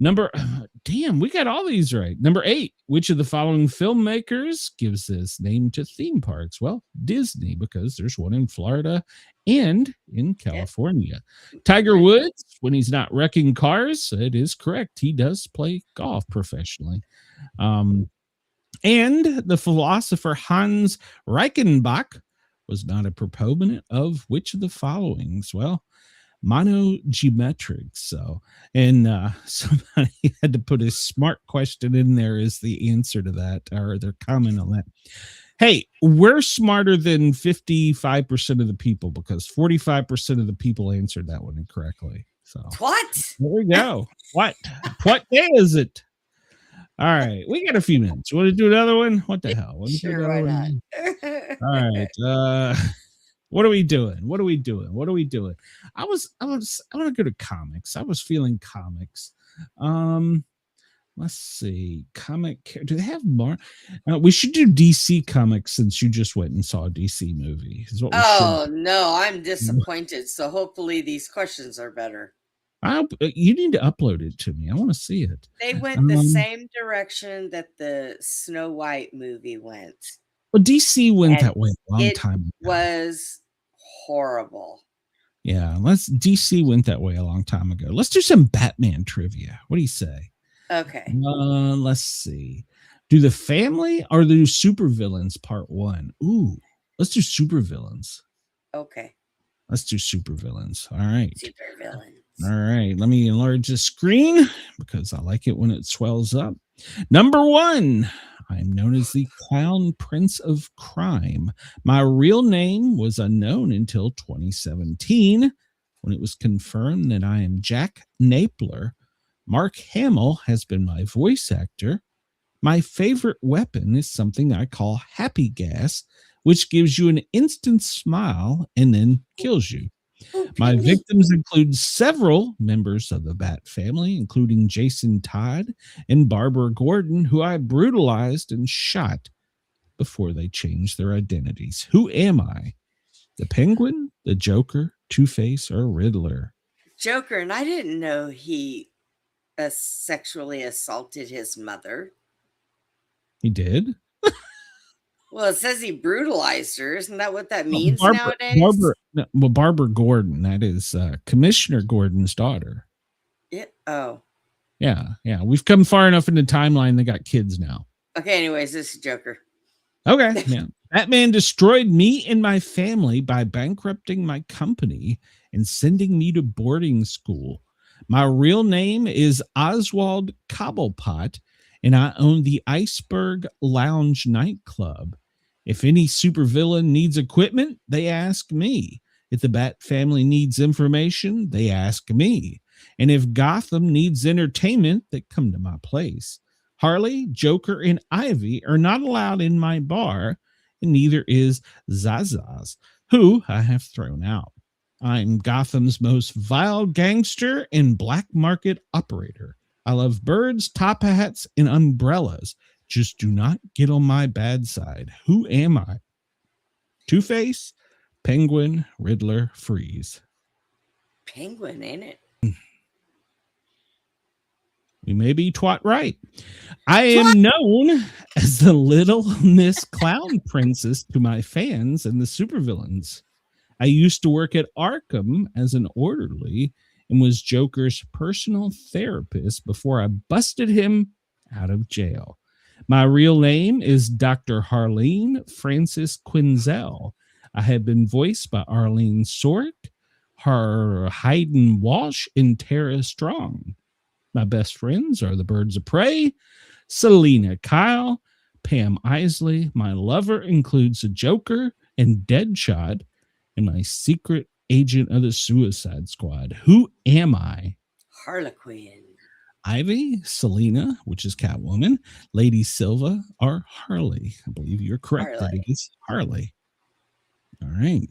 We got all these right. Number 8, which of the following filmmakers gives this name to theme parks? Well, Disney, because there's one in Florida and in California. Tiger Woods, when he's not wrecking cars, it is correct. He does play golf professionally. And the philosopher Hans Reichenbach was not a proponent of which of the followings? Well, monogeometrics. So, and somebody had to put a smart question in there as the answer to that, or their comment on that. Hey, we're smarter than 55% of the people because 45% of the people answered that one incorrectly. So what? There we go. What day is it? All right, we got a few minutes. You want to do another one? What the hell? Sure, why not? All right. What are we doing? I want to go to comics. I was feeling comics. Let's see. Do they have more? We should do DC comics since you just went and saw a DC movie. Oh, no, I'm disappointed. So hopefully these questions are better. You need to upload it to me. I want to see it. They went the same direction that the Snow White movie went. Well, DC went that way a long time ago. It was horrible. Yeah, DC went that way a long time ago. Let's do some Batman trivia. What do you say? Okay. Let's see. Do the family or do supervillains part 1? Ooh, let's do supervillains. Okay. Let's do supervillains. All right. Supervillains. All right. Let me enlarge the screen because I like it when it swells up. Number 1. I'm known as the Clown Prince of Crime. My real name was unknown until 2017 when it was confirmed that I am Jack Napler. Mark Hamill has been my voice actor. My favorite weapon is something I call happy gas, which gives you an instant smile and then kills you. My victims include several members of the Bat family, including Jason Todd and Barbara Gordon, who I brutalized and shot before they changed their identities. Who am I? The Penguin, the Joker, Two-Face, or Riddler? Joker, and I didn't know he sexually assaulted his mother. He did? Well, it says he brutalized her. Isn't that what that means nowadays? Barbara Gordon, that is Commissioner Gordon's daughter. Oh. Yeah. We've come far enough in the timeline. They got kids now. Okay, anyways, this is Joker. Okay. Yeah. Batman destroyed me and my family by bankrupting my company and sending me to boarding school. My real name is Oswald Cobblepot, and I own the Iceberg Lounge nightclub. If any supervillain needs equipment, they ask me. If the Bat family needs information, they ask me. And if Gotham needs entertainment, they come to my place. Harley, Joker, and Ivy are not allowed in my bar, and neither is Zazaz, who I have thrown out. I'm Gotham's most vile gangster and black market operator. I love birds, top hats, and umbrellas. Just do not get on my bad side. Who am I? Two-Face, Penguin, Riddler, Freeze. Penguin, ain't it? We may be twat right. I am known as the Little Miss Clown Princess to my fans and the supervillains. I used to work at Arkham as an orderly and was Joker's personal therapist before I busted him out of jail. My real name is Dr. Harleen Francis Quinzel. I have been voiced by Arlene Sort, Hayden Walsh, and Tara Strong. My best friends are the Birds of Prey, Selena Kyle, Pam Isley. My lover includes a Joker and Deadshot, and my secret agent of the Suicide Squad. Who am I? Harlequin. Ivy, Selena, which is Catwoman, Lady Silva, or Harley. I believe you're correct. That it is Harley. All right.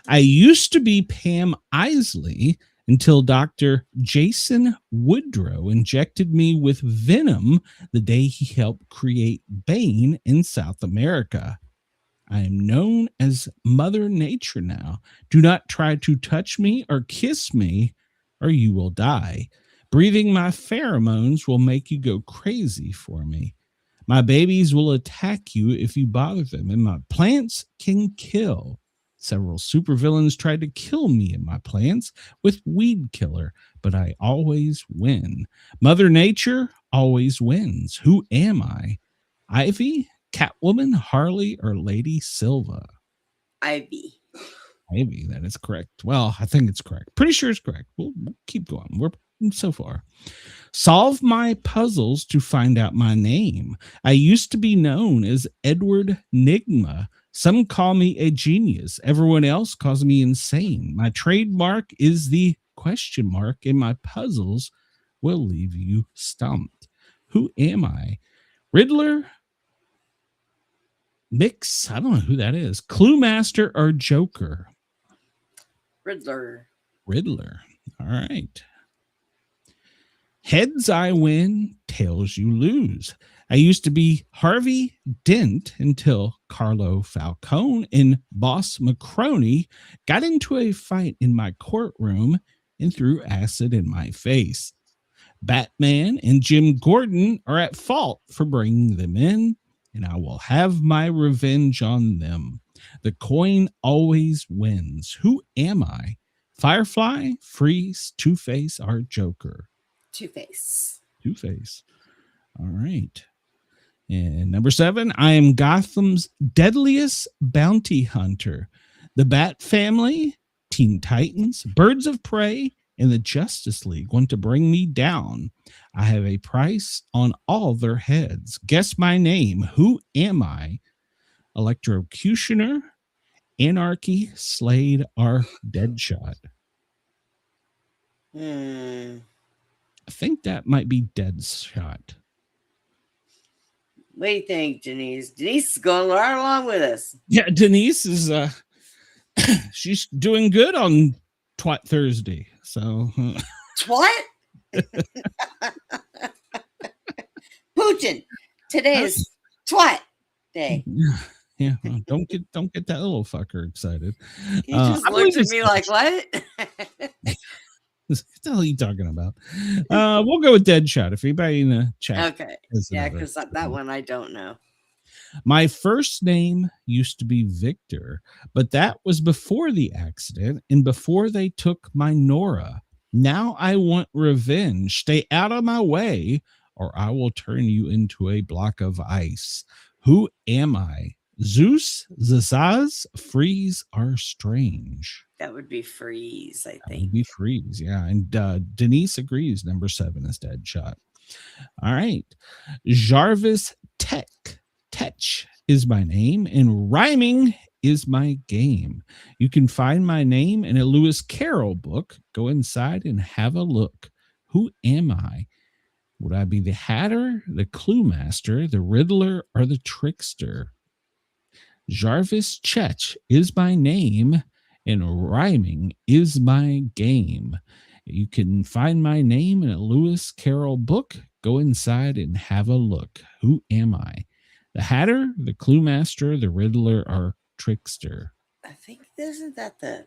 I used to be Pam Isley until Dr. Jason Woodrow injected me with venom the day he helped create Bane in South America. I am known as Mother Nature now. Do not try to touch me or kiss me, or you will die. Breathing my pheromones will make you go crazy for me. My babies will attack you if you bother them, and my plants can kill. Several supervillains tried to kill me and my plants with Weed Killer, but I always win. Mother Nature always wins. Who am I? Ivy, Catwoman, Harley, or Lady Silva? Ivy. Ivy, that is correct. Well, I think it's correct. Pretty sure it's correct. We'll keep going. We're so far. Solve my puzzles to find out my name. I used to be known as Edward Nigma. Some call me a genius. Everyone else calls me insane. My trademark is the question mark, and my puzzles will leave you stumped. Who am I? Riddler? Mix? I don't know who that is. Clue Master or Joker? Riddler. Riddler. All right. Heads I win, tails you lose. I used to be Harvey Dent until Carlo Falcone and Boss Macroney got into a fight in my courtroom and threw acid in my face. Batman and Jim Gordon are at fault for bringing them in, and I will have my revenge on them. The coin always wins. Who am I? Firefly, Freeze, Two-Face, or Joker? Two-Face. Two-Face. All right. And number 7, I am Gotham's deadliest bounty hunter. The Bat Family, Teen Titans, Birds of Prey, and the Justice League want to bring me down. I have a price on all their heads. Guess my name. Who am I? Electrocutioner, Anarchy, Slade, or Deadshot? I think that might be Deadshot. What do you think, Denise? Denise is going right along with us. Yeah, Denise is she's doing good on Twat Thursday. So Twat? Putin. Today is Twat Day. Yeah, well, don't get that little fucker excited. He just looked at me like, what? What the hell are you talking about? We'll go with Deadshot. If anybody in the chat. Okay. Yeah, because that one I don't know. My first name used to be Victor, but that was before the accident and before they took my Nora. Now I want revenge. Stay out of my way, or I will turn you into a block of ice. Who am I? Zeus, Zazaz, Freeze, or Strange? That would be Freeze, I That would think. be Freeze, yeah. And Denise agrees. Number 7 is Deadshot. All right. Jarvis Tech is my name, and rhyming is my game. You can find my name in a Lewis Carroll book. Go inside and have a look. Who am I? Would I be the Hatter, the Clue Master, the Riddler, or the Trickster? Jarvis Chech is my name, and rhyming is my game. You can find my name in a Lewis Carroll book. Go inside and have a look. Who am I? The Hatter, the Clue Master, the Riddler, or Trickster? I think, isn't that the...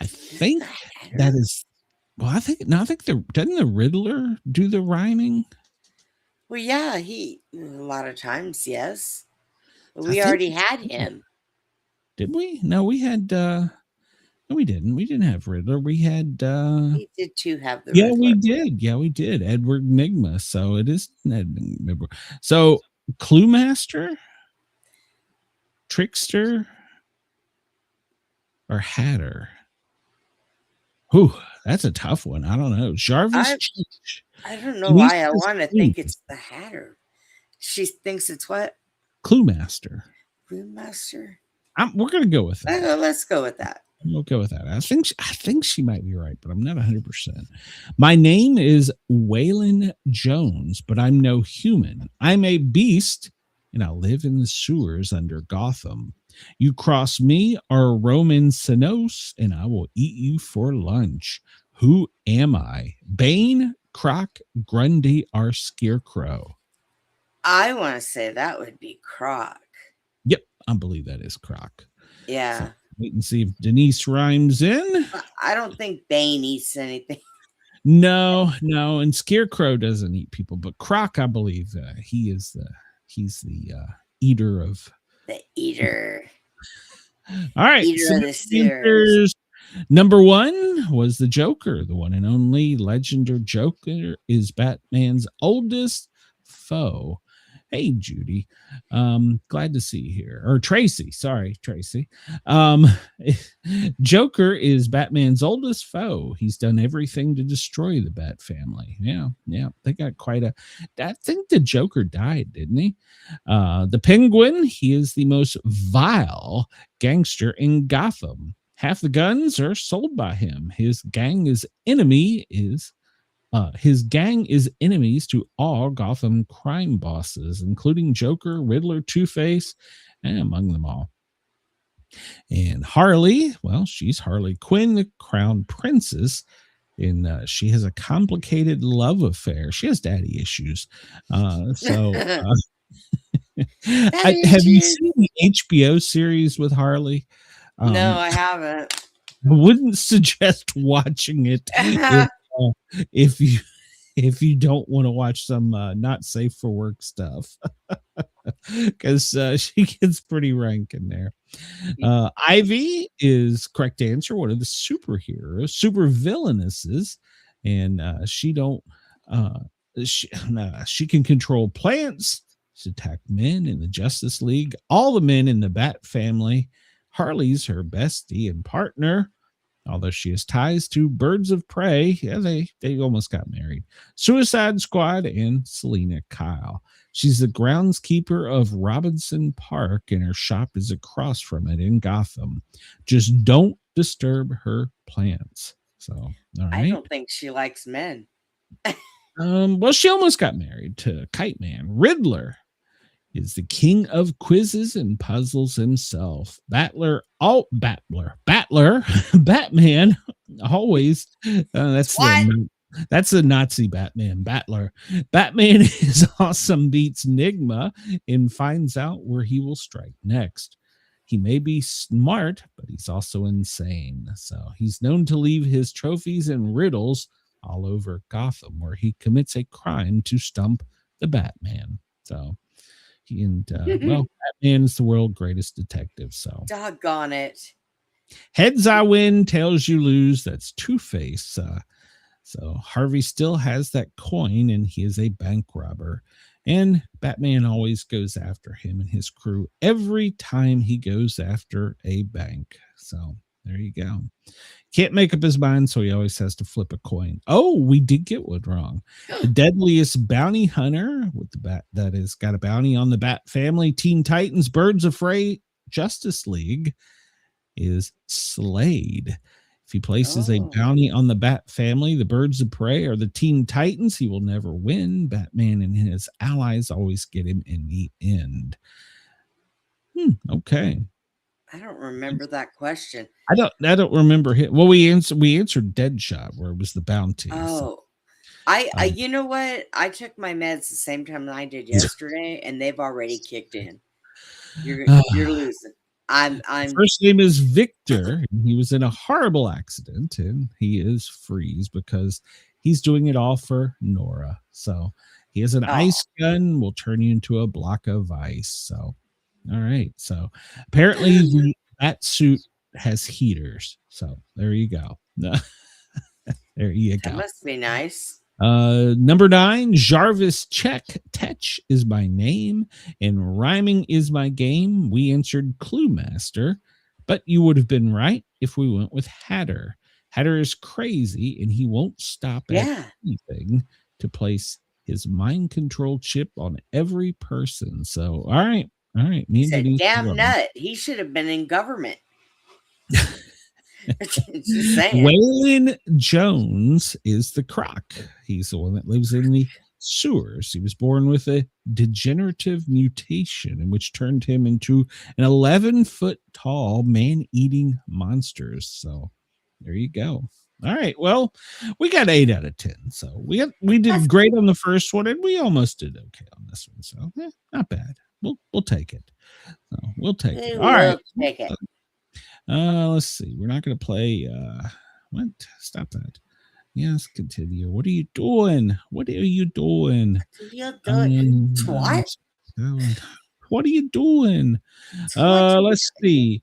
I think that is... Well, I think doesn't the Riddler do the rhyming? Well, yeah, a lot of times, yes. But we already had him. Did we? No, we had No, we didn't. We didn't have Riddler. We had We did too have the yeah, Riddler. we did. Yeah, we did. Edward Nigma. So it is Edward. So Clue Master, Trickster, or Hatter? Whew, that's a tough one. I don't know. Jarvis. I don't know why I want to think it's the Hatter. She thinks it's what? Clue Master. Clue Master. We're gonna go with that. Let's go with that. We'll go with that. I think she might be right, but I'm not 100%. My name is Waylon Jones, but I'm no human. I'm a beast, and I live in the sewers under Gotham. You cross me or Roman Sinos, and I will eat you for lunch. Who am I? Bane, Croc, Grundy, or Scarecrow? I want to say that would be Croc. Yep, I believe that is Croc. Yeah. So wait and see if Denise rhymes in. I don't think Bane eats anything. No, and Scarecrow doesn't eat people, but Croc, I believe, he's the eater of the eater. All right, eater of the stairs. Number 1 was the Joker. The one and only legendary Joker is Batman's oldest foe. Hey, Judy. Glad to see you here. Or Tracy. Sorry, Tracy. Joker is Batman's oldest foe. He's done everything to destroy the Bat family. Yeah. They got quite a... I think the Joker died, didn't he? The Penguin, he is the most vile gangster in Gotham. Half the guns are sold by him. His gang is enemies to all Gotham crime bosses, including Joker, Riddler, Two-Face, and among them all. And Harley, well, she's Harley Quinn, the crown princess, and she has a complicated love affair. She has daddy issues. Have you seen the HBO series with Harley? No, I haven't. I wouldn't suggest watching it if you don't want to watch some not safe for work stuff, because she gets pretty rank in there. Ivy is correct answer. One of the superheroes, super villainesses, and she can control plants. She attack men in the Justice League, all the men in the Bat family. Harley's her bestie and partner, although she has ties to Birds of Prey. Yeah, they almost got married. Suicide Squad and Selena Kyle. She's the groundskeeper of Robinson Park, and her shop is across from it in Gotham. Just don't disturb her plants. So, all right. I don't think she likes men. Well, she almost got married to Kite Man. Riddler is the king of quizzes and puzzles himself. Batman, always. That's a Nazi Batman. Battler. Batman is awesome, beats Nigma, and finds out where he will strike next. He may be smart, but he's also insane. So he's known to leave his trophies and riddles all over Gotham, where he commits a crime to stump the Batman. So well, Batman is the world's greatest detective. So doggone it. Heads I win, tails you lose. That's Two-Face. So Harvey still has that coin, and he is a bank robber. And Batman always goes after him and his crew every time he goes after a bank. So there you go. Can't make up his mind, so he always has to flip a coin. Oh, we did get one wrong. The deadliest bounty hunter with the bat that has got a bounty on the Bat family, Teen Titans, Birds of Prey, Justice League is Slade. If he places a bounty on the Bat family, the Birds of Prey, or the Teen Titans, he will never win. Batman and his allies always get him in the end. Okay. I don't remember that question. I don't remember him. Well, we answered Deadshot, where it was the bounty. Oh, I you know what? I took my meds the same time I did yesterday, and they've already kicked in. You're losing. I'm First name is Victor. And he was in a horrible accident, and he is freeze because he's doing it all for Nora. So he has an ice gun, will turn you into a block of ice. So all right. So apparently the bat suit has heaters. So there you go. There you go. That must be nice. Number 9, Jarvis check. Tetch is my name and rhyming is my game. We answered Clue Master, but you would have been right if we went with Hatter. Hatter is crazy and he won't stop at anything to place his mind control chip on every person. So, all right. Me He's a damn nut. He should have been in government. Just saying. Waylon Jones is the croc. He's the one that lives in the sewers. He was born with a degenerative mutation in which turned him into an 11-foot tall man-eating monster. So there you go. All right. Well, we got 8 out of 10. So we did great on the first one, and we almost did okay on this one. So not bad. We'll take it. So we'll take it. All right. Take it. Let's see. We're not going to play. What? Stop that. Yes, continue. What are you doing? What are you doing? What? What are you doing? Let's see.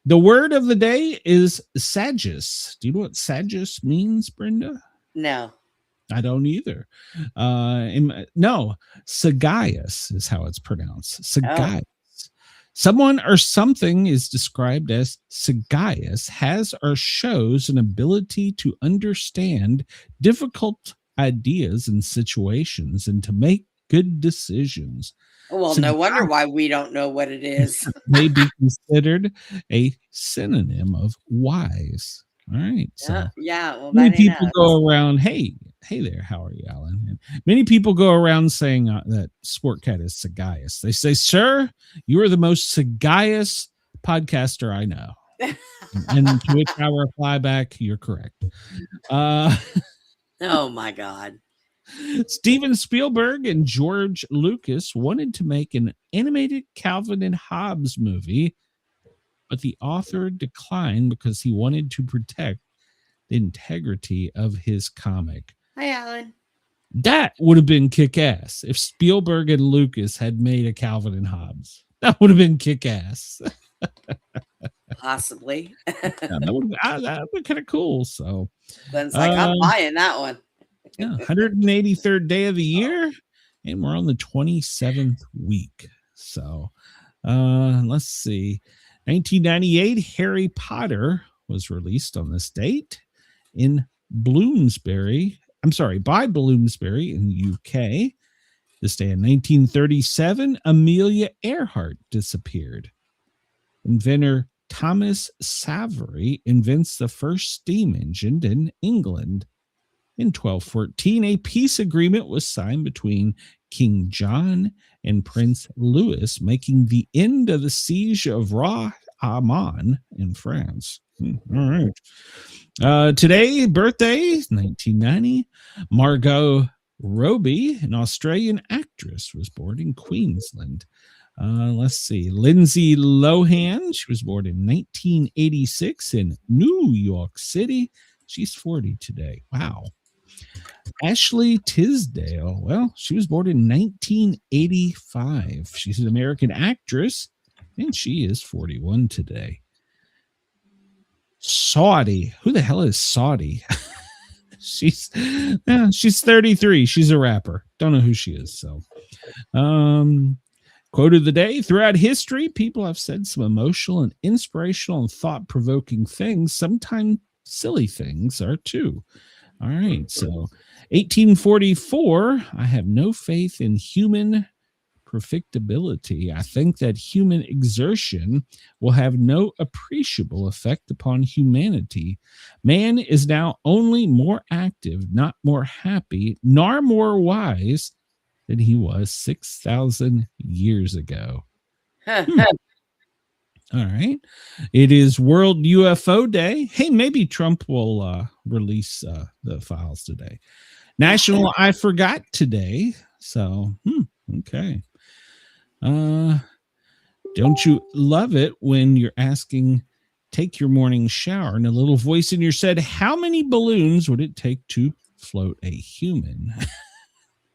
The word of the day is Sagius. Do you know what Sagius means, Brenda? No. I don't either. No, Sagaeus is how it's pronounced. Sagaeus. Oh. Someone or something is described as sagacious, has or shows an ability to understand difficult ideas and situations and to make good decisions. Well, no wonder why we don't know what it is. May be considered a synonym of wise. All right. So well, many people go around, hey there, how are you, Alan? And many people go around saying that Sportcat is sagacious. They say, sir, you are the most sagacious podcaster I know. And to which I reply back, you're correct. Oh my God. Steven Spielberg and George Lucas wanted to make an animated Calvin and Hobbes movie, but the author declined because he wanted to protect the integrity of his comic. Hi, Alan. That would have been kick-ass if Spielberg and Lucas had made a Calvin and Hobbes. That would have been kick-ass. Possibly. That would have been kind of cool. So Glenn's like, I'm buying that one. 183rd day of the year, and we're on the 27th week. So let's see. 1998, Harry Potter was released on this date by Bloomsbury in the UK. This day in 1937, Amelia Earhart disappeared. Inventor Thomas Savery invents the first steam engine in England. In 1214, a peace agreement was signed between King John and Prince Louis, making the end of the siege of Amman in France. All right. Today, birthday, 1990, Margot Robbie, an Australian actress, was born in Queensland. Let's see. Lindsay Lohan, she was born in 1986 in New York City. She's 40 today. Wow. Ashley Tisdale, well, she was born in 1985. She's an American actress, and she is 41 today. Saudi. Who the hell is Saudi? She's 33. She's a rapper. Don't know who she is. So, quote of the day: throughout history, people have said some emotional and inspirational and thought-provoking things. Sometimes silly things are too. All right. So 1844, I have no faith in human perfectibility. I think that human exertion will have no appreciable effect upon humanity. Man is now only more active, not more happy, nor more wise than he was 6,000 years ago. All right. It is World UFO Day. Hey, maybe Trump will release the files today. National I Forgot Today. So, okay. Don't you love it when you're asking, take your morning shower, and a little voice in your head, how many balloons would it take to float a human?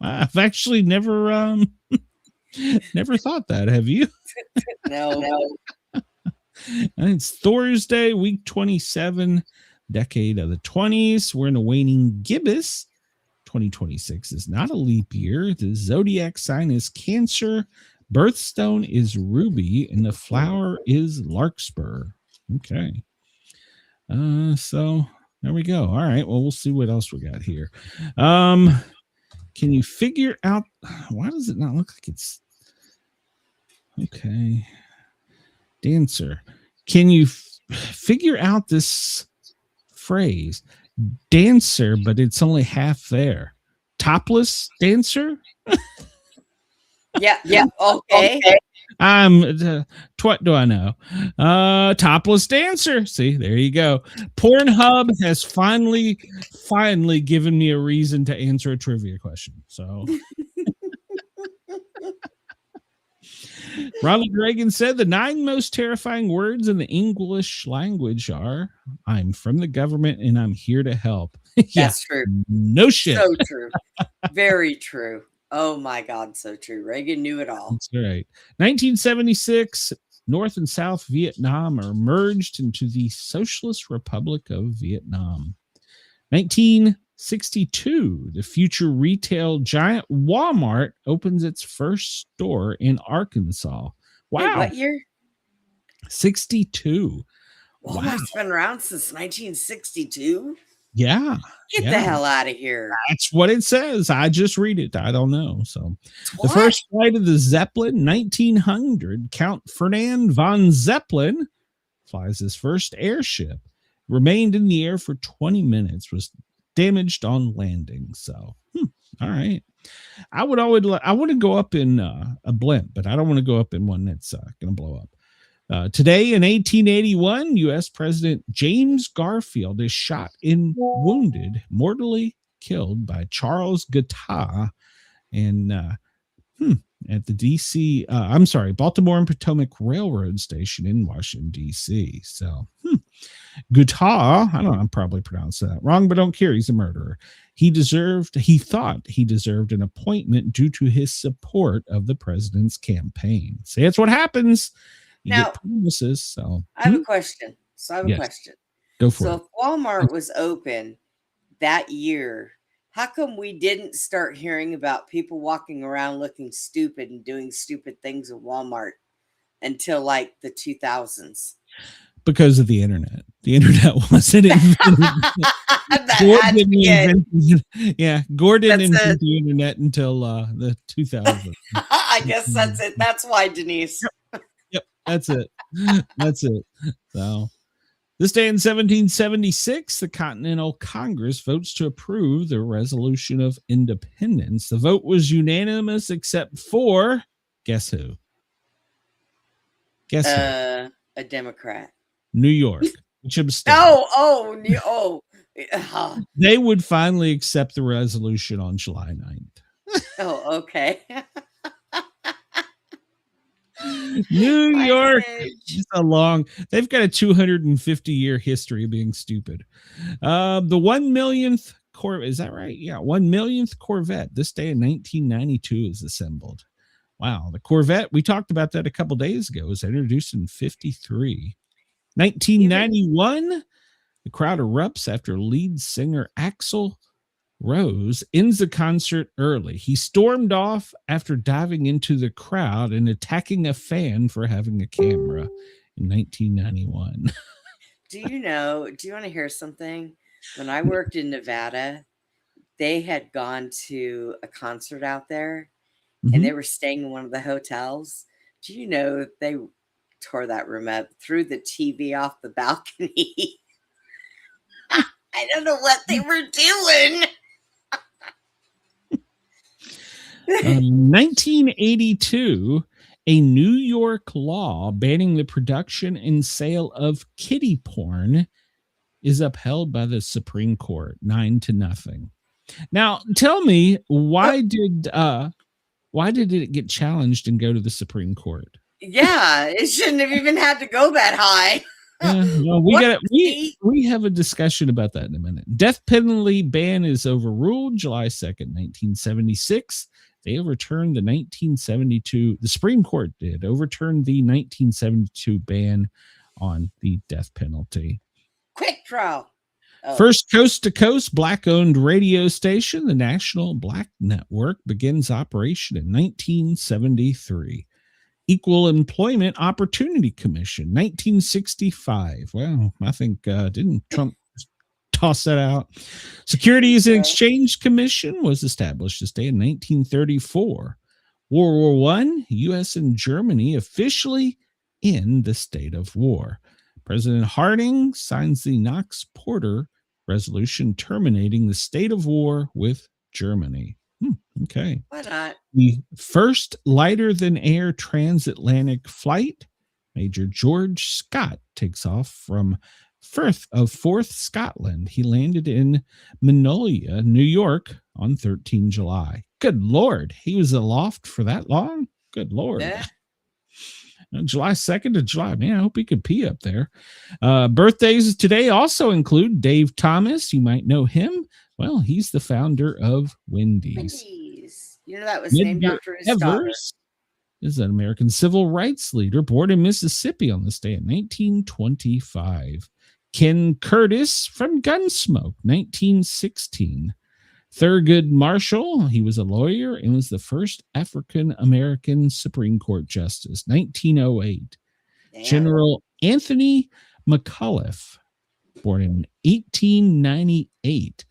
I've actually never thought that. Have you? No. And it's Thursday, week 27, decade of the 20s. We're in a waning gibbous. 2026 is not a leap year. The zodiac sign is Cancer. Birthstone is Ruby, and the flower is Larkspur. Okay. So there we go. All right. Well, we'll see what else we got here. Can you figure out why does it not look like it's okay? Dancer. Can you figure out this phrase? Dancer, but it's only half there. Topless dancer? Yeah. Okay. What do I know? Topless dancer. See, there you go. Pornhub has finally given me a reason to answer a trivia question. So Ronald Reagan said the 9 most terrifying words in the English language are "I'm from the government and I'm here to help." That's true. No shit. So true. Very true. Oh my God, so true. Reagan knew it all. That's right. 1976, North and South Vietnam are merged into the Socialist Republic of Vietnam. 1962, the future retail giant Walmart opens its first store in Arkansas. Wow. Wait, what year? 62. Walmart's been around since 1962. Yeah. Get the hell out of here. That's what it says. I just read it. I don't know. So What? the first flight of the Zeppelin, 1900, Count Ferdinand von Zeppelin flies his first airship. Remained in the air for 20 minutes, was damaged on landing. So, all right. I want to go up in a blimp, but I don't want to go up in one that's going to blow up. Today in 1881, U.S. President James Garfield is shot and wounded, mortally killed by Charles Guitar and at the Baltimore and Potomac Railroad Station in Washington, D.C. So Guitar, I don't know, I'm probably pronouncing that wrong, but don't care. He's a murderer. He thought he deserved an appointment due to his support of the president's campaign. See, that's what happens. You Now, get promises. So I have a question. Question. Go for it. So if Walmart was open that year, how come we didn't start hearing about people walking around looking stupid and doing stupid things at Walmart until like the 2000s? Because of the internet. The internet wasn't invented. Gore didn't invent the internet until the 2000s. I guess that's it. That's why, Denise. Yep, that's it. That's it. So this day in 1776, the Continental Congress votes to approve the Resolution of Independence. The vote was unanimous except for, guess who? Guess who? A Democrat. New York. Which abstained. They would finally accept the resolution on July 9th. Oh, okay. New York is they've got a 250-year history of being stupid. The 1 millionth Corvette, is that right? Yeah, 1 millionth Corvette this day in 1992 is assembled. Wow, the Corvette, we talked about that a couple days ago, was introduced in 1953. 1991, the crowd erupts after lead singer Axl Rose ends the concert early. He stormed off after diving into the crowd and attacking a fan for having a camera in 1991. Do you want to hear something? When I worked in Nevada, they had gone to a concert out there and they were staying in one of the hotels. Do you know they tore that room up, threw the TV off the balcony? I don't know what they were doing. 1982, a New York law banning the production and sale of kiddie porn is upheld by the Supreme Court, 9-0. Now, tell me, why did it get challenged and go to the Supreme Court? Yeah, it shouldn't have even had to go that high. Well, we have a discussion about that in a minute. Death penalty ban is overruled July 2nd, 1976. They overturned the Supreme Court did overturn the 1972 ban on the death penalty. Quick draw. Oh. First coast-to-coast black-owned radio station, the National Black Network, begins operation in 1973. Equal Employment Opportunity Commission, 1965. Well, I think, didn't Trump toss that out? Securities and Exchange Commission was established this day in 1934. World War I, U.S. and Germany officially in the state of war. President Harding signs the Knox-Porter resolution terminating the state of war with Germany. Okay. Why not? The first lighter-than-air transatlantic flight, Major George Scott takes off from Firth of Forth, Scotland. He landed in Magnolia, New York on 13 July. Good Lord. He was aloft for that long? Good Lord. Yeah. July 2nd to July. Man, I hope he could pee up there. Birthdays today also include Dave Thomas. You might know him. Well, he's the founder of Wendy's. You know, that was named after his daughter. Evers is an American civil rights leader born in Mississippi on this day in 1925. Ken Curtis from Gunsmoke, 1916. Thurgood Marshall, he was a lawyer and was the first African-American Supreme Court Justice, 1908. Damn. General Anthony McAuliffe, born in 1898.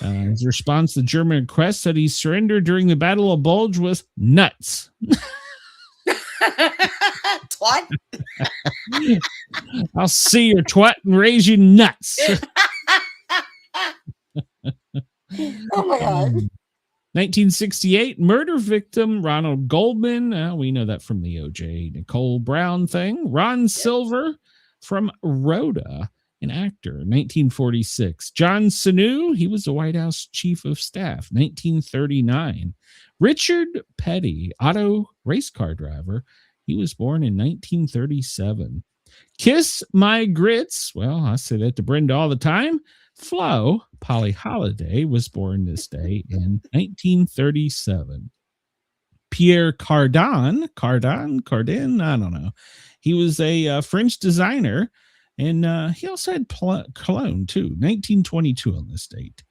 His response to the German request that he surrendered during the Battle of Bulge was nuts. Twat. I'll see your twat and raise you nuts. Oh my God. 1968, murder victim Ronald Goldman. We know that from the O.J. Nicole Brown thing. Ron Silver from Rhoda, an actor. 1946. John Sununu, he was the White House Chief of Staff. 1939. Richard Petty, auto race car driver. He was born in 1937. Kiss My Grits. Well, I say that to Brenda all the time. Flo, Polly Holiday, was born this day in 1937. Pierre Cardin, I don't know. He was a French designer, and he also had cologne, too. 1922 on this date.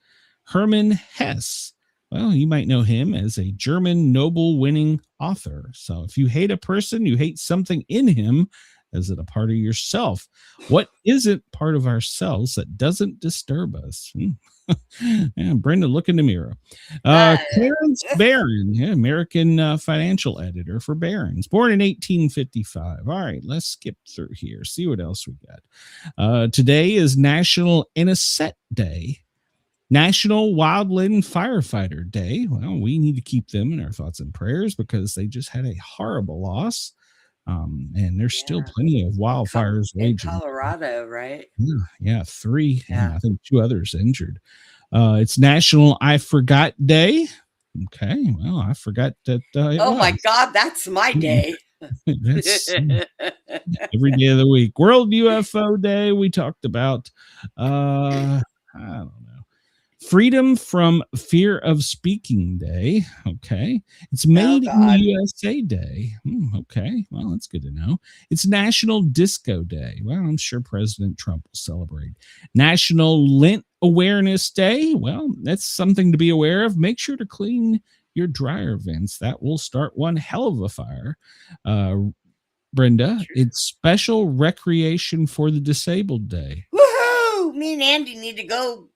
Hermann Hesse. Well, you might know him as a German Nobel-winning author. So if you hate a person, you hate something in him. Is it a part of yourself? What isn't part of ourselves that doesn't disturb us? Yeah, Brenda, look in the mirror. Clarence Barron, American financial editor for Barron's, born in 1855. All right, let's skip through here. See what else we got. Today is National Innocent Day. National Wildland Firefighter Day. Well, we need to keep them in our thoughts and prayers because they just had a horrible loss. And there's still plenty of wildfires raging in Colorado, right? Yeah, 3. Yeah, I think 2 others injured. It's National I Forgot Day. Okay, well, I forgot that. Oh my God, that's my day. That's every day of the week. World UFO Day. We talked about. I don't know. Freedom from Fear of Speaking Day. Okay. It's Made in the USA Day. Okay. Well, that's good to know. It's National Disco Day. Well, I'm sure President Trump will celebrate. National Lint Awareness Day. Well, that's something to be aware of. Make sure to clean your dryer vents. That will start one hell of a fire. Brenda, it's Special Recreation for the Disabled Day. Woohoo! Me and Andy need to go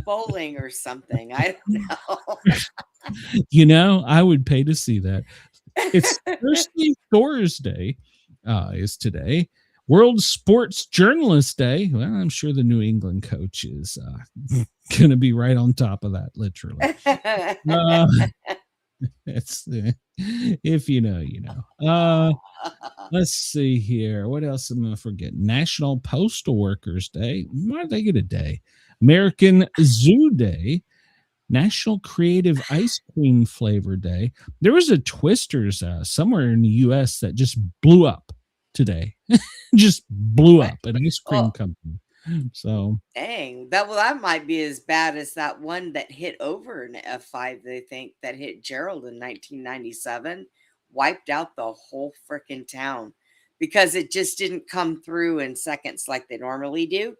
bowling or something. I don't know. You know, I would pay to see that. It's Thursday is today. World Sports Journalist Day. Well, I'm sure the New England coach is going to be right on top of that, literally. It's if you know, you know. Let's see here. What else am I forgetting? National Postal Workers Day. Why did they get a day? American Zoo Day. National Creative Ice Cream Flavor Day. There was a Twister's somewhere in the U.S. that just blew up today. Just blew up, an ice cream company. So dang, that might be as bad as that one that hit over in F5. They think that hit Gerald in 1997, wiped out the whole freaking town. because it just didn't come through in seconds like they normally do.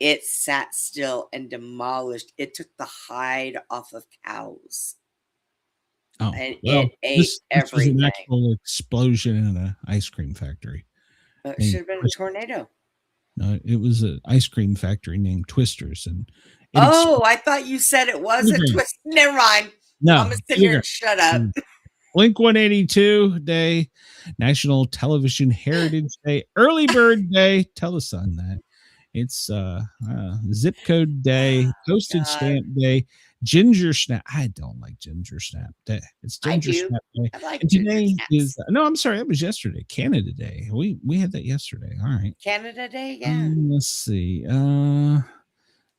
It sat still and demolished. It took the hide off of cows. Oh, And well, it ate this was an everything. actual explosion in an ice cream factory. It should have been a tornado. No, it was an ice cream factory named Twisters, and I thought you said it was a twist. Never mind. No, I'm gonna sit here and shut up. Blink 182 Day, National Television Heritage Day, Early Bird Day. Tell the sun that. It's Zip Code Day, Postage Stamp Day, Ginger Snap. I don't like Ginger Snap Day. It's Ginger Snap Day. I like and today is no, I'm sorry, that was yesterday. Canada Day. We had that yesterday. All right. Canada Day, yeah.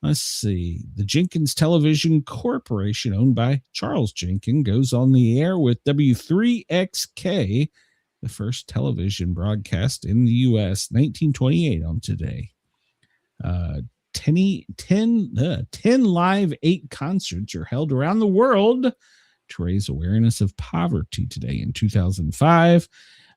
Let's see. The Jenkins Television Corporation, owned by Charles Jenkins, goes on the air with W3XK, the first television broadcast in the U.S. 1928 on today. 10 live 8 concerts are held around the world to raise awareness of poverty today. In 2005,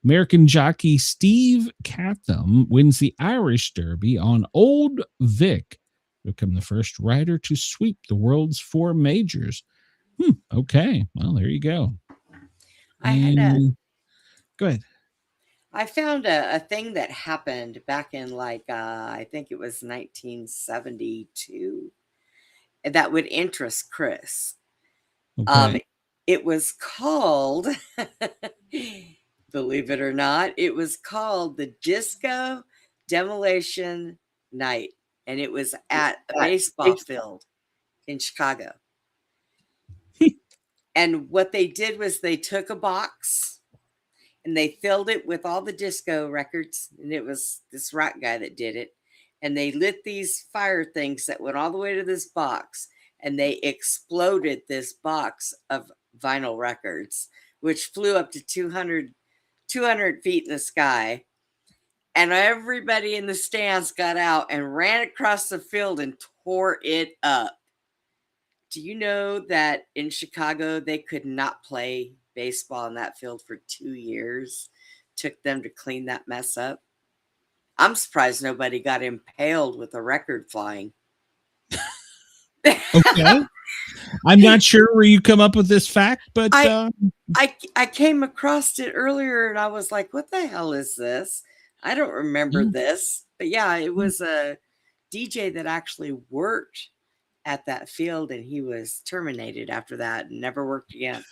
American jockey Steve Catham wins the Irish Derby on Old Vic, become the first rider to sweep the world's 4 majors. Okay, well, there you go. Go ahead. I found a thing that happened back in I think it was 1972 that would interest Chris. Okay. It was called, believe it or not, it was called the Disco Demolition Night. And it was at a baseball field in Chicago. And what they did was they took a box and they filled it with all the disco records. And it was this rock guy that did it. And they lit these fire things that went all the way to this box. And they exploded this box of vinyl records, which flew up to 200 feet in the sky. And everybody in the stands got out and ran across the field and tore it up. Do you know that in Chicago, they could not play baseball in that field for 2 years? Took them to clean that mess up. I'm surprised nobody got impaled with a record flying. Okay. I'm not sure where you come up with this fact, but I came across it earlier and I was like, what the hell is this? I don't remember this, but yeah, it was a DJ that actually worked at that field and he was terminated after that and never worked again.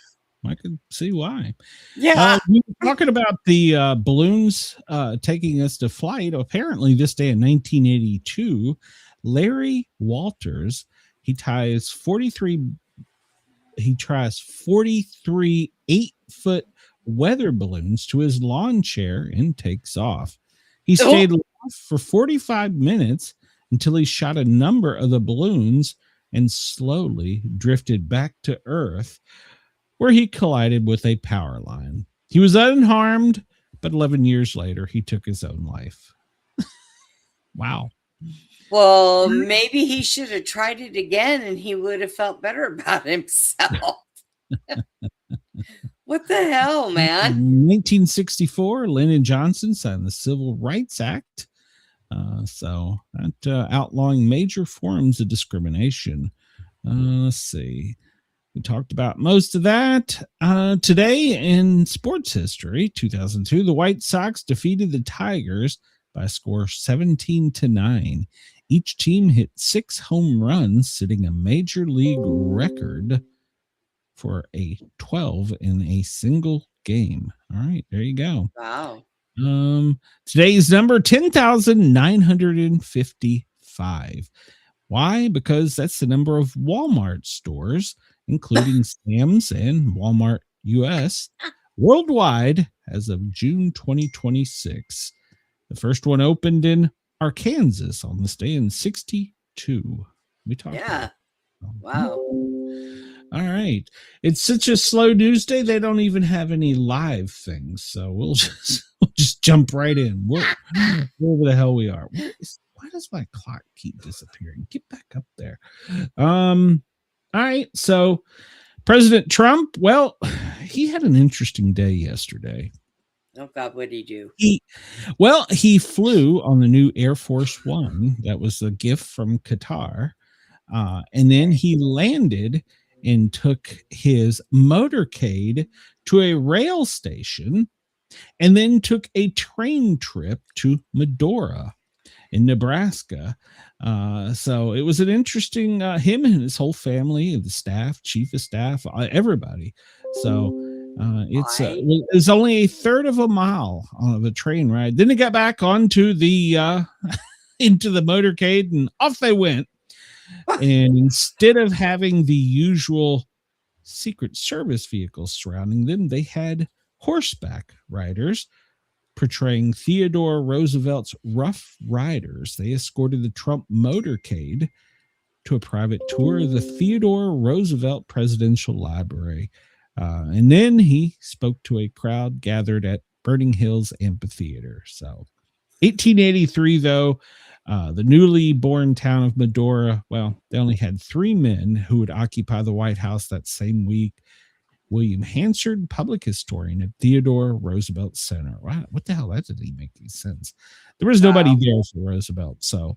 I can see why. Yeah. We were talking about the balloons taking us to flight. Apparently this day in 1982, Larry Walters, he tries 43 8-foot weather balloons to his lawn chair and takes off. He stayed aloft for 45 minutes until he shot a number of the balloons and slowly drifted back to Earth, where he collided with a power line. He was unharmed, but 11 years later, he took his own life. Wow. Well, maybe he should have tried it again and he would have felt better about himself. What the hell, man? In 1964, Lyndon Johnson signed the Civil Rights Act. So that outlawing major forms of discrimination. Let's see. We talked about most of that. Today in sports history, 2002, the White Sox defeated the Tigers by a score 17-9. Each team hit 6 home runs, setting a major league record for a 12 in a single game. All right, there you go. Wow. Today's number 10,955. Why? Because that's the number of Walmart stores, including Sam's and Walmart US, worldwide as of June 2026. The first one opened in Arkansas on this day in 62. We talked about. Wow. All right. It's such a slow news day. They don't even have any live things. So we'll just jump right in. Wherever the hell we are. Why does my clock keep disappearing? Get back up there. All right. So President Trump, well, he had an interesting day yesterday. Oh God, what did he do? He flew on the new Air Force One. That was a gift from Qatar. And then he landed and took his motorcade to a rail station and then took a train trip to Medora in Nebraska. So it was an interesting, him and his whole family, the staff, chief of staff, everybody. So it's only a third of a mile of a train ride. Then they got back onto the into the motorcade and off they went. And instead of having the usual Secret Service vehicles surrounding them, they had horseback riders portraying Theodore Roosevelt's Rough Riders. They escorted the Trump motorcade to a private tour of the Theodore Roosevelt Presidential Library. And then he spoke to a crowd gathered at Burning Hills Amphitheater. So 1883, though, the newly born town of Medora, well, they only had 3 men who would occupy the White House that same week. William Hansard, public historian at Theodore Roosevelt Center. Wow, what the hell? That didn't even make any sense. There was nobody there for Roosevelt. So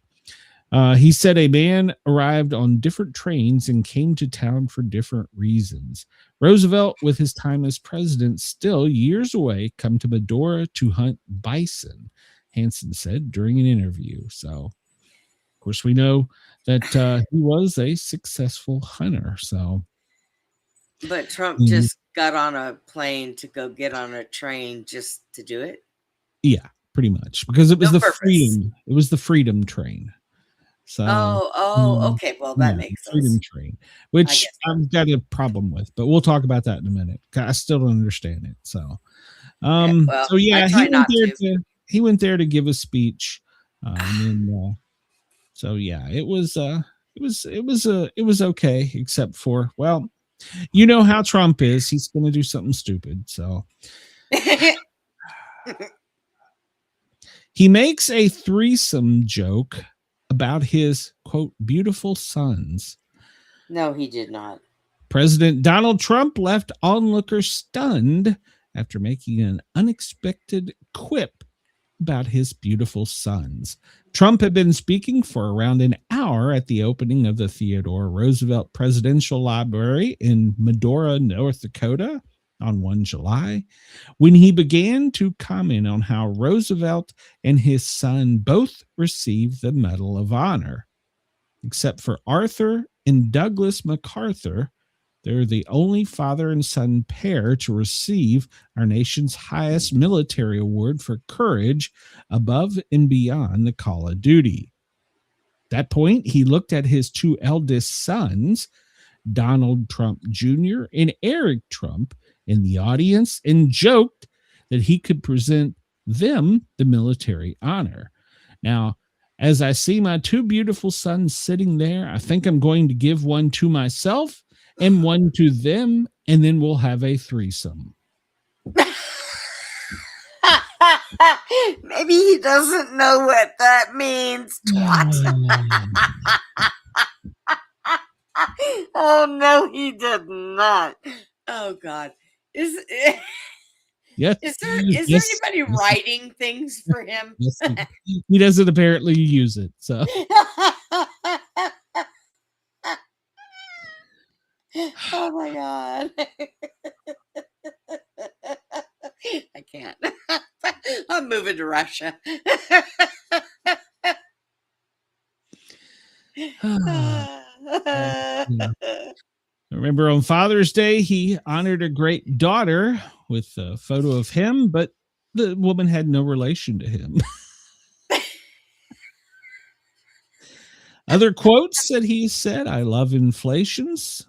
he said a man arrived on different trains and came to town for different reasons. Roosevelt, with his time as president still years away, come to Medora to hunt bison, Hansen said during an interview. So, of course, we know that he was a successful hunter. So, but Trump just got on a plane to go get on a train just to do it. Yeah, pretty much, because it was freedom. It was the freedom train. So, okay. Well, that makes sense. Freedom train, which I've got a problem with, but we'll talk about that in a minute. I still don't understand it. So, he went there to give a speech, and then, it was okay, except for, well, you know how Trump is. He's going to do something stupid. So he makes a threesome joke about his, quote, beautiful sons. No, he did not. President Donald Trump left onlookers stunned after making an unexpected quip about his beautiful sons. Trump had been speaking for around an hour at the opening of the Theodore Roosevelt Presidential Library in Medora, North Dakota on 1 July, when he began to comment on how Roosevelt and his son both received the Medal of Honor. Except for Arthur and Douglas MacArthur, they're the only father and son pair to receive our nation's highest military award for courage above and beyond the call of duty. At that point, he looked at his 2 eldest sons, Donald Trump Jr. and Eric Trump, in the audience and joked that he could present them the military honor. Now, as I see my 2 beautiful sons sitting there, I think I'm going to give one to myself and one to them, and then we'll have a threesome. Maybe he doesn't know what that means. Oh, no, he did not. Oh, God. Is there anybody writing things for him? Yes, he doesn't apparently use it. So oh my God. I can't. I'm moving to Russia. Remember, on Father's Day, he honored a great daughter with a photo of him, but the woman had no relation to him. Other quotes that he said: I love inflations.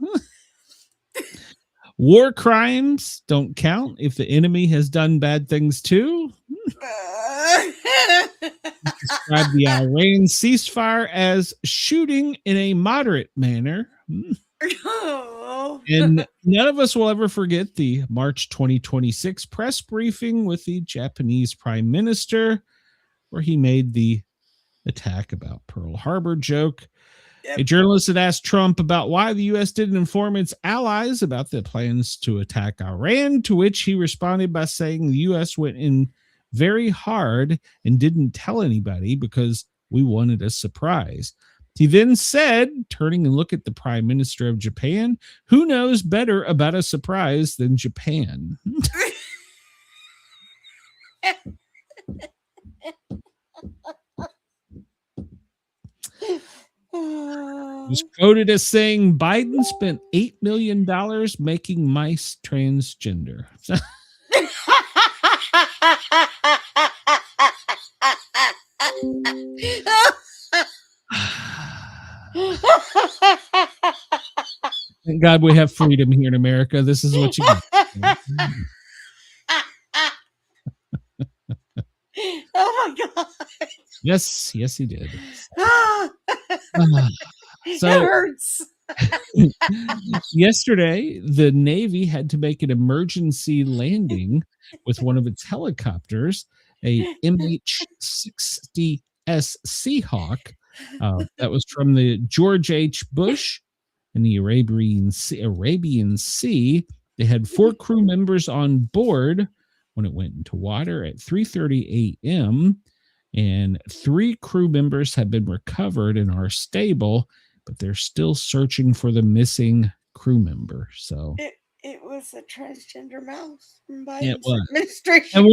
War crimes don't count if the enemy has done bad things too. Described the Iran ceasefire as shooting in a moderate manner. And none of us will ever forget the March 2026 press briefing with the Japanese Prime Minister, where he made the attack about Pearl Harbor joke. A journalist had asked Trump about why the U.S. didn't inform its allies about the plans to attack Iran, to which he responded by saying the U.S. went in very hard and didn't tell anybody because we wanted a surprise. He then said, turning and look at the Prime Minister of Japan, who knows better about a surprise than Japan? Was quoted as saying Biden spent $8 million making mice transgender. Thank God we have freedom here in America. This is what you get. Oh my God. Yes, he did. It So hurts. yesterday, the Navy had to make an emergency landing with one of its helicopters, a MH-60S Seahawk. That was from the George H. Bush in the Arabian Sea. They had 4 crew members on board when it went into water at 3:30 a.m. And 3 crew members have been recovered and are stable, but they're still searching for the missing crew member. So It was a transgender mouse from it Biden's was. administration. And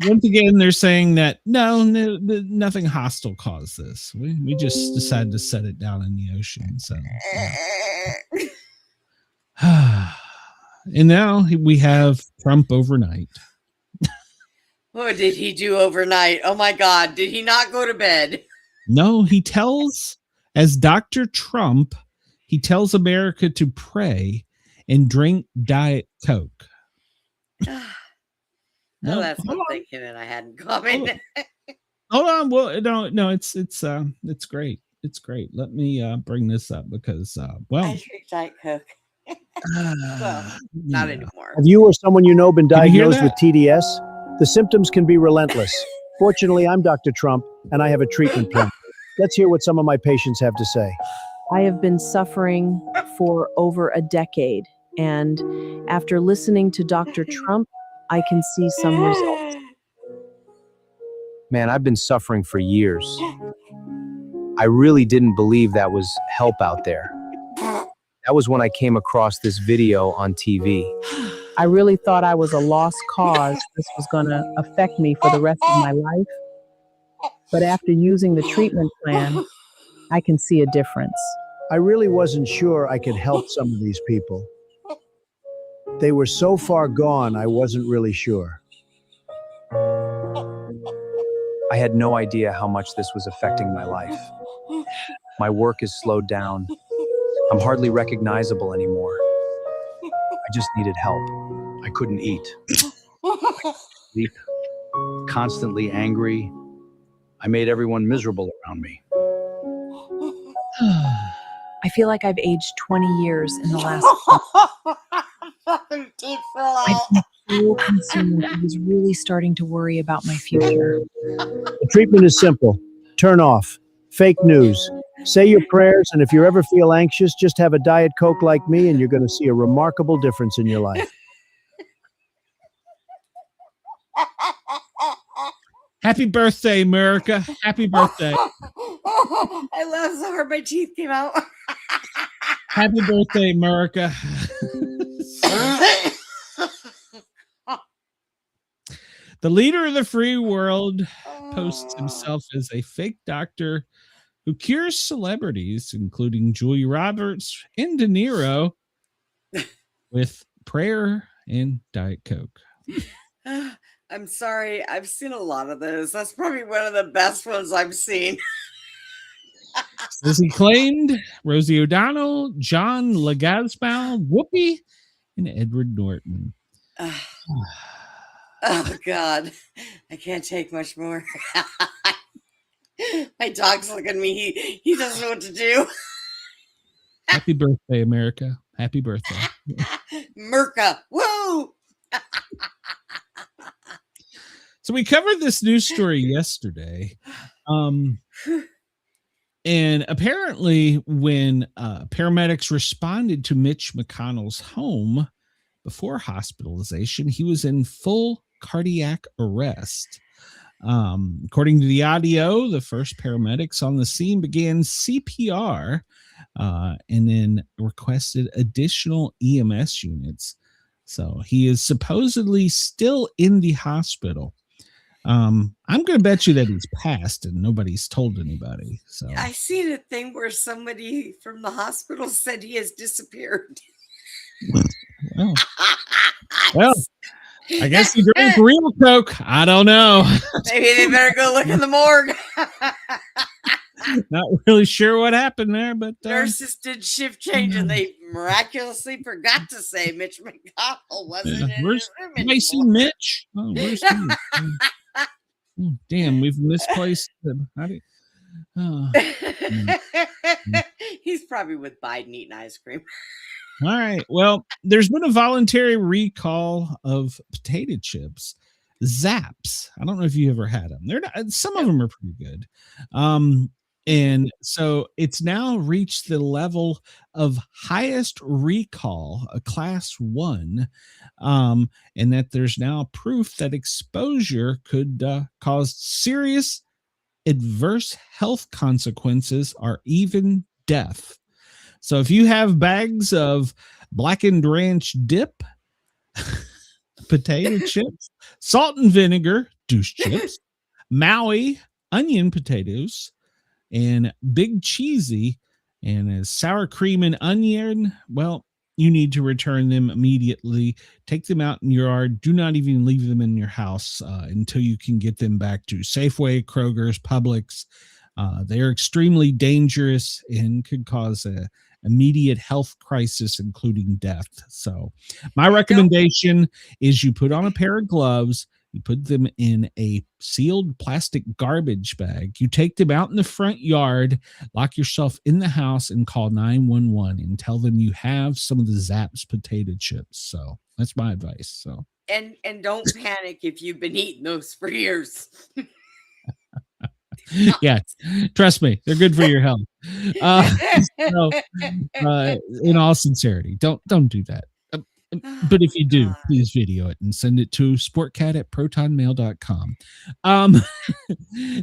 once again, they're saying that no, nothing hostile caused this. We just decided to set it down in the ocean. So, and now we have Trump overnight. What did he do overnight? Oh my God. Did he not go to bed? No, he tells, as Dr. Trump, he tells America to pray and drink Diet Coke. Oh, that's something him and I had in common. Hold on. Well, no, it's great. It's great. Let me bring this up because, I drink Diet Coke. Well, not anymore. Have you or someone you know been Can you hear diagnosed with that? TDS? The symptoms can be relentless. Fortunately, I'm Dr. Trump, and I have a treatment plan. Let's hear what some of my patients have to say. I have been suffering for over a decade, and after listening to Dr. Trump, I can see some results. Man, I've been suffering for years. I really didn't believe that was help out there. That was when I came across this video on TV. I really thought I was a lost cause. This was going to affect me for the rest of my life. But after using the treatment plan, I can see a difference. I really wasn't sure I could help some of these people. They were so far gone, I wasn't really sure. I had no idea how much this was affecting my life. My work is slowed down. I'm hardly recognizable anymore. I just needed help. I couldn't eat. Sleep. Constantly angry. I made everyone miserable around me. I feel like I've aged 20 years in the last Teeth fell out. I'm so concerned. I was really starting to worry about my future. The treatment is simple. Turn off. Fake news. Say your prayers, and if you ever feel anxious, just have a Diet Coke like me, and you're going to see a remarkable difference in your life. Happy birthday, America. Happy birthday. I laughed so hard my teeth came out. Happy birthday, America. The leader of the free world posts himself as a fake doctor who cures celebrities, including Julia Roberts and De Niro, with prayer and Diet Coke. I'm sorry. I've seen a lot of those. That's probably one of the best ones I've seen. As he claimed, Rosie O'Donnell, John Leguizamo, Whoopi, and Edward Norton. Oh, God. I can't take much more. My dog's looking at me. He doesn't know what to do. Happy birthday, America. Happy birthday. Merca. Whoa. So we covered this news story yesterday. And apparently, when paramedics responded to Mitch McConnell's home before hospitalization, he was in full cardiac arrest. According to the audio, the first paramedics on the scene began CPR and then requested additional EMS units. So he is supposedly still in the hospital. I'm going to bet you that he's passed and nobody's told anybody. So I seen a thing where somebody from the hospital said he has disappeared. Well, I guess he drank real Coke. I don't know. Maybe they better go look in the morgue. Not really sure what happened there, but nurses did shift change and they miraculously forgot to say Mitch McConnell wasn't in his room anymore. I see Mitch. Oh, where's Mitch? Oh, damn, we've misplaced him. He's probably with Biden eating ice cream. All right. Well, there's been a voluntary recall of potato chips, Zapps. I don't know if you ever had them. They're not, some of them are pretty good. And so it's now reached the level of highest recall, a class 1, and that there's now proof that exposure could cause serious adverse health consequences or even death. So if you have bags of blackened ranch dip, potato chips, salt and vinegar, douche chips, Maui onion potatoes, and big cheesy, and sour cream and onion, well, you need to return them immediately. Take them out in your yard. Do not even leave them in your house until you can get them back to Safeway, Kroger's, Publix. They are extremely dangerous and could cause a immediate health crisis, including death. So my recommendation is you put on a pair of gloves, you put them in a sealed plastic garbage bag, you take them out in the front yard, lock yourself in the house, and call 911 and tell them you have some of the Zapps potato chips. So that's my advice. So and don't panic if you've been eating those for years. Yeah, trust me, they're good for your health. So, in all sincerity, don't do that. But if you do, please video it and send it to sportcat@protonmail.com.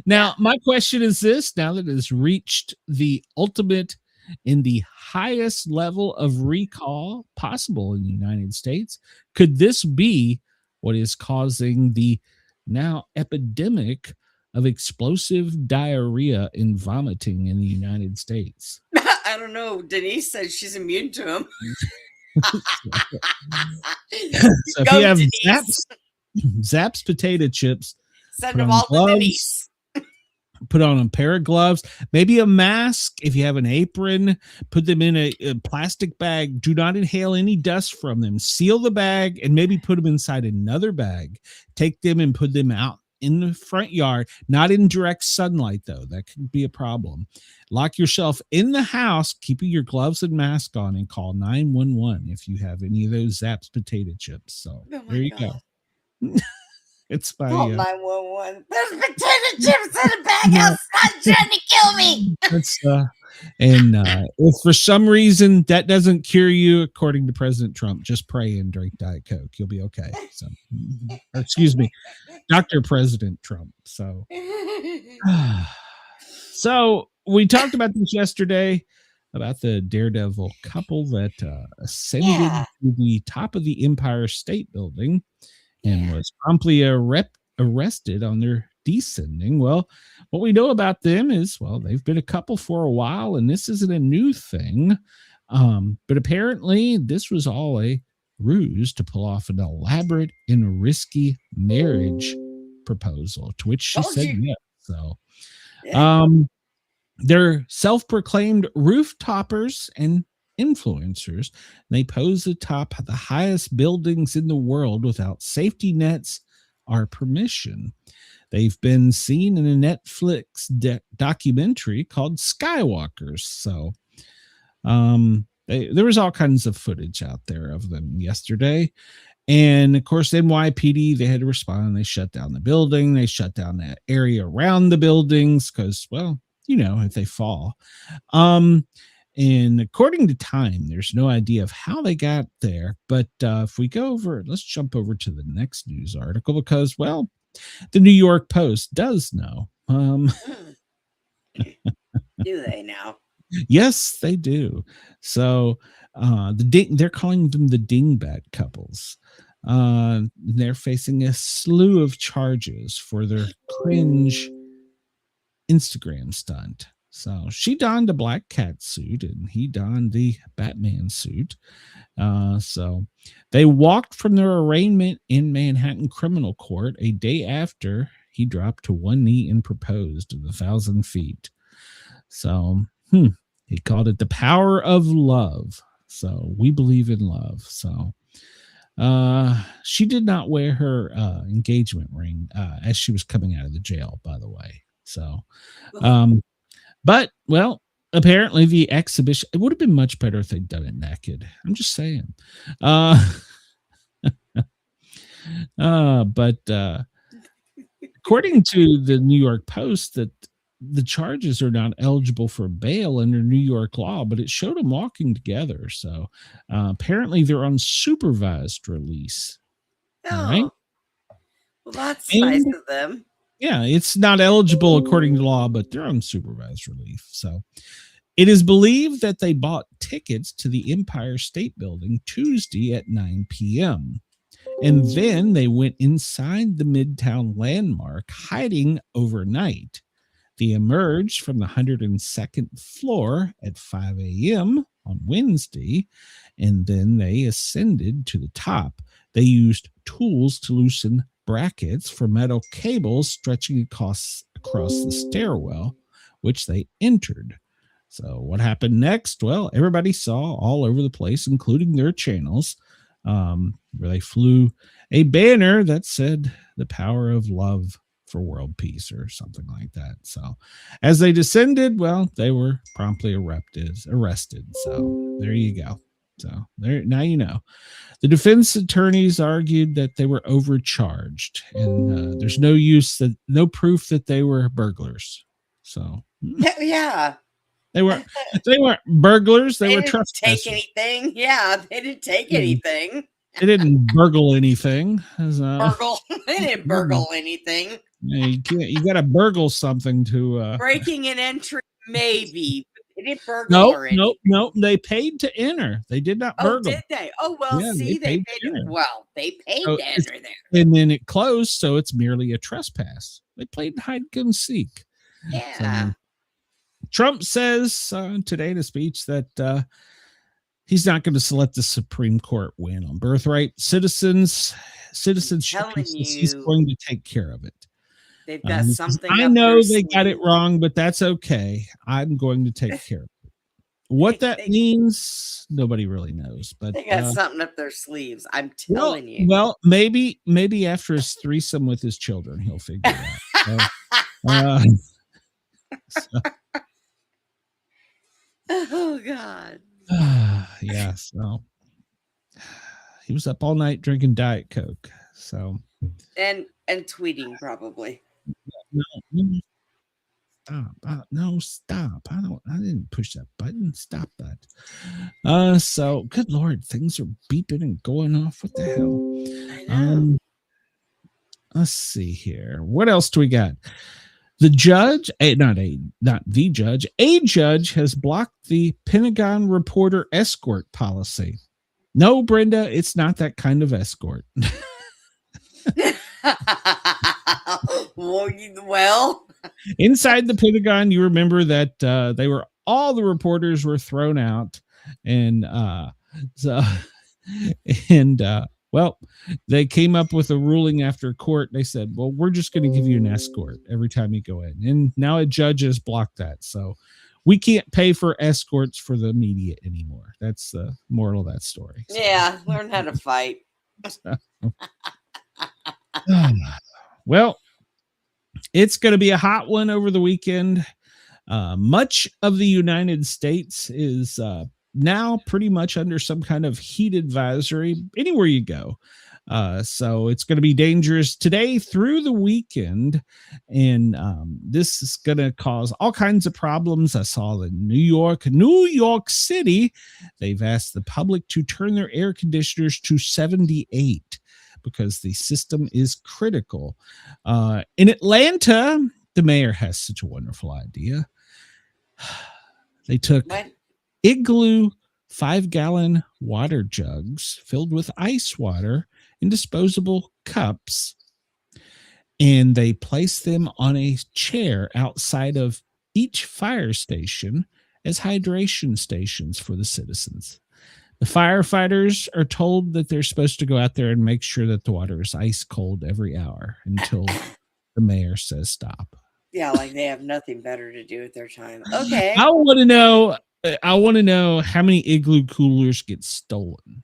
Now, my question is this: now that it has reached the ultimate in the highest level of recall possible in the United States, could this be what is causing the now epidemic of explosive diarrhea and vomiting in the United States? I don't know. Denise says she's immune to them. So if you have Zapps potato chips, send them all to Denise. Put on a pair of gloves, maybe a mask. If you have an apron, put them in a plastic bag. Do not inhale any dust from them. Seal the bag and maybe put them inside another bag. Take them and put them out in the front yard, not in direct sunlight, though. That could be a problem. Lock yourself in the house, keeping your gloves and mask on, and call 911 if you have any of those Zapps potato chips. So there you go. It's my 911. There's potato chips in a bag outside trying to kill me. If for some reason that doesn't cure you, according to President Trump, just pray and drink Diet Coke. You'll be okay. So, excuse me, Dr. President Trump. So, we talked about this yesterday about the daredevil couple that ascended to the top of the Empire State Building and was promptly arrested on their descending. Well, what we know about them is, well, they've been a couple for a while, and this isn't a new thing. But apparently this was all a ruse to pull off an elaborate and risky marriage proposal, to which she said yes. So they're self-proclaimed roof-toppers and influencers. They pose atop the highest buildings in the world without safety nets or permission. They've been seen in a Netflix documentary called Skywalkers. So there was all kinds of footage out there of them yesterday. And of course, NYPD, they had to respond. They shut down the building. They shut down that area around the buildings because, well, if they fall. And according to Time, there's no idea of how they got there. But if we go over, let's jump over to the next news article because, well, the New York Post does know. Do they now? Yes, they do. So they're calling them the dingbat couples. They're facing a slew of charges for their cringe Instagram stunt. So she donned a black cat suit and he donned the Batman suit. So they walked from their arraignment in Manhattan criminal court a day after he dropped to one knee and proposed in 1,000 feet. So he called it the power of love. So we believe in love. So she did not wear her engagement ring as she was coming out of the jail, by the way. So but, well, apparently the exhibition, it would have been much better if they'd done it naked. I'm just saying. But according to the New York Post, that the charges are not eligible for bail under New York law, but it showed them walking together. So apparently they're on supervised release. Oh, all right? Well, that's nice of them. Yeah, it's not eligible according to law, but they're on supervised relief. So it is believed that they bought tickets to the Empire State Building Tuesday at 9 p.m. And then they went inside the Midtown landmark, hiding overnight. They emerged from the 102nd floor at 5 a.m. on Wednesday, and then they ascended to the top. They used tools to loosen brackets for metal cables stretching across the stairwell, which they entered. So what happened next? Well, everybody saw all over the place, including their channels, where they flew a banner that said the power of love for world peace or something like that. So as they descended, well, they were promptly arrested. So there you go. So there, now you know. The defense attorneys argued that they were overcharged, and there's no proof that they were burglars. So yeah, they weren't burglars. They were didn't trespassers. take anything. Yeah, they didn't take anything. They didn't burgle anything. Burgle? They didn't burgle anything. You got to burgle something to breaking an entry, maybe. They didn't burgle. No. They paid to enter. They did not burgle. Oh, did they? Oh, well, yeah, see, they paid so to enter there. And then it closed, so it's merely a trespass. They played hide and seek. Yeah. So, Trump says today in a speech that he's not going to let the Supreme Court win on birthright citizenship. He's going to take care of it. They've got something. I know they got it wrong, but that's okay. I'm going to take care of it. What that means, nobody really knows. But they got something up their sleeves. I'm telling you. Well, maybe after his threesome with his children, he'll figure it out. Oh God. Yeah. So he was up all night drinking Diet Coke. So and tweeting probably. No, stop. I didn't push that button. Stop that. So good Lord, things are beeping and going off. What the hell? I know. Let's see here. What else do we got? The judge, not the judge, a judge has blocked the Pentagon reporter escort policy. No, Brenda, it's not that kind of escort. Well, inside the Pentagon, you remember that all the reporters were thrown out, and well, they came up with a ruling after court. They said, well, we're just going to give you an escort every time you go in, and now a judge has blocked that, so we can't pay for escorts for the media anymore. That's the moral of that story. So. Yeah, learn how to fight. Well, it's going to be a hot one over the weekend. Much of the United States is now pretty much under some kind of heat advisory anywhere you go. So it's going to be dangerous today through the weekend. And this is going to cause all kinds of problems. I saw that New York City, they've asked the public to turn their air conditioners to 78 because the system is critical. In Atlanta, the mayor has such a wonderful idea. They took Igloo 5-gallon water jugs filled with ice water in disposable cups, and they placed them on a chair outside of each fire station as hydration stations for the citizens. The firefighters are told that they're supposed to go out there and make sure that the water is ice cold every hour until the mayor says stop. Yeah, like they have nothing better to do with their time. Okay. I want to know how many Igloo coolers get stolen.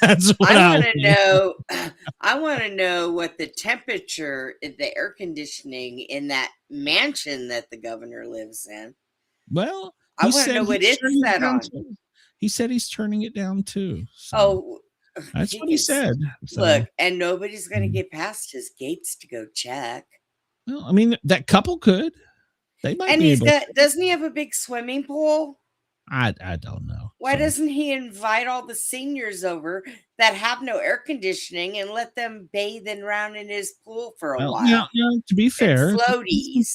That's what I want to know. I want to know what the temperature in the air conditioning in that mansion that the governor lives in. Well, I want to know what it's set on. He said he's turning it down too. So that's what he said. So. Look, and nobody's going to get past his gates to go check. Well, I mean, that couple could. They might. And be able to. Doesn't he have a big swimming pool? I don't know. Why doesn't he invite all the seniors over that have no air conditioning and let them bathe around in his pool for a while? Yeah, to be fair, floaties.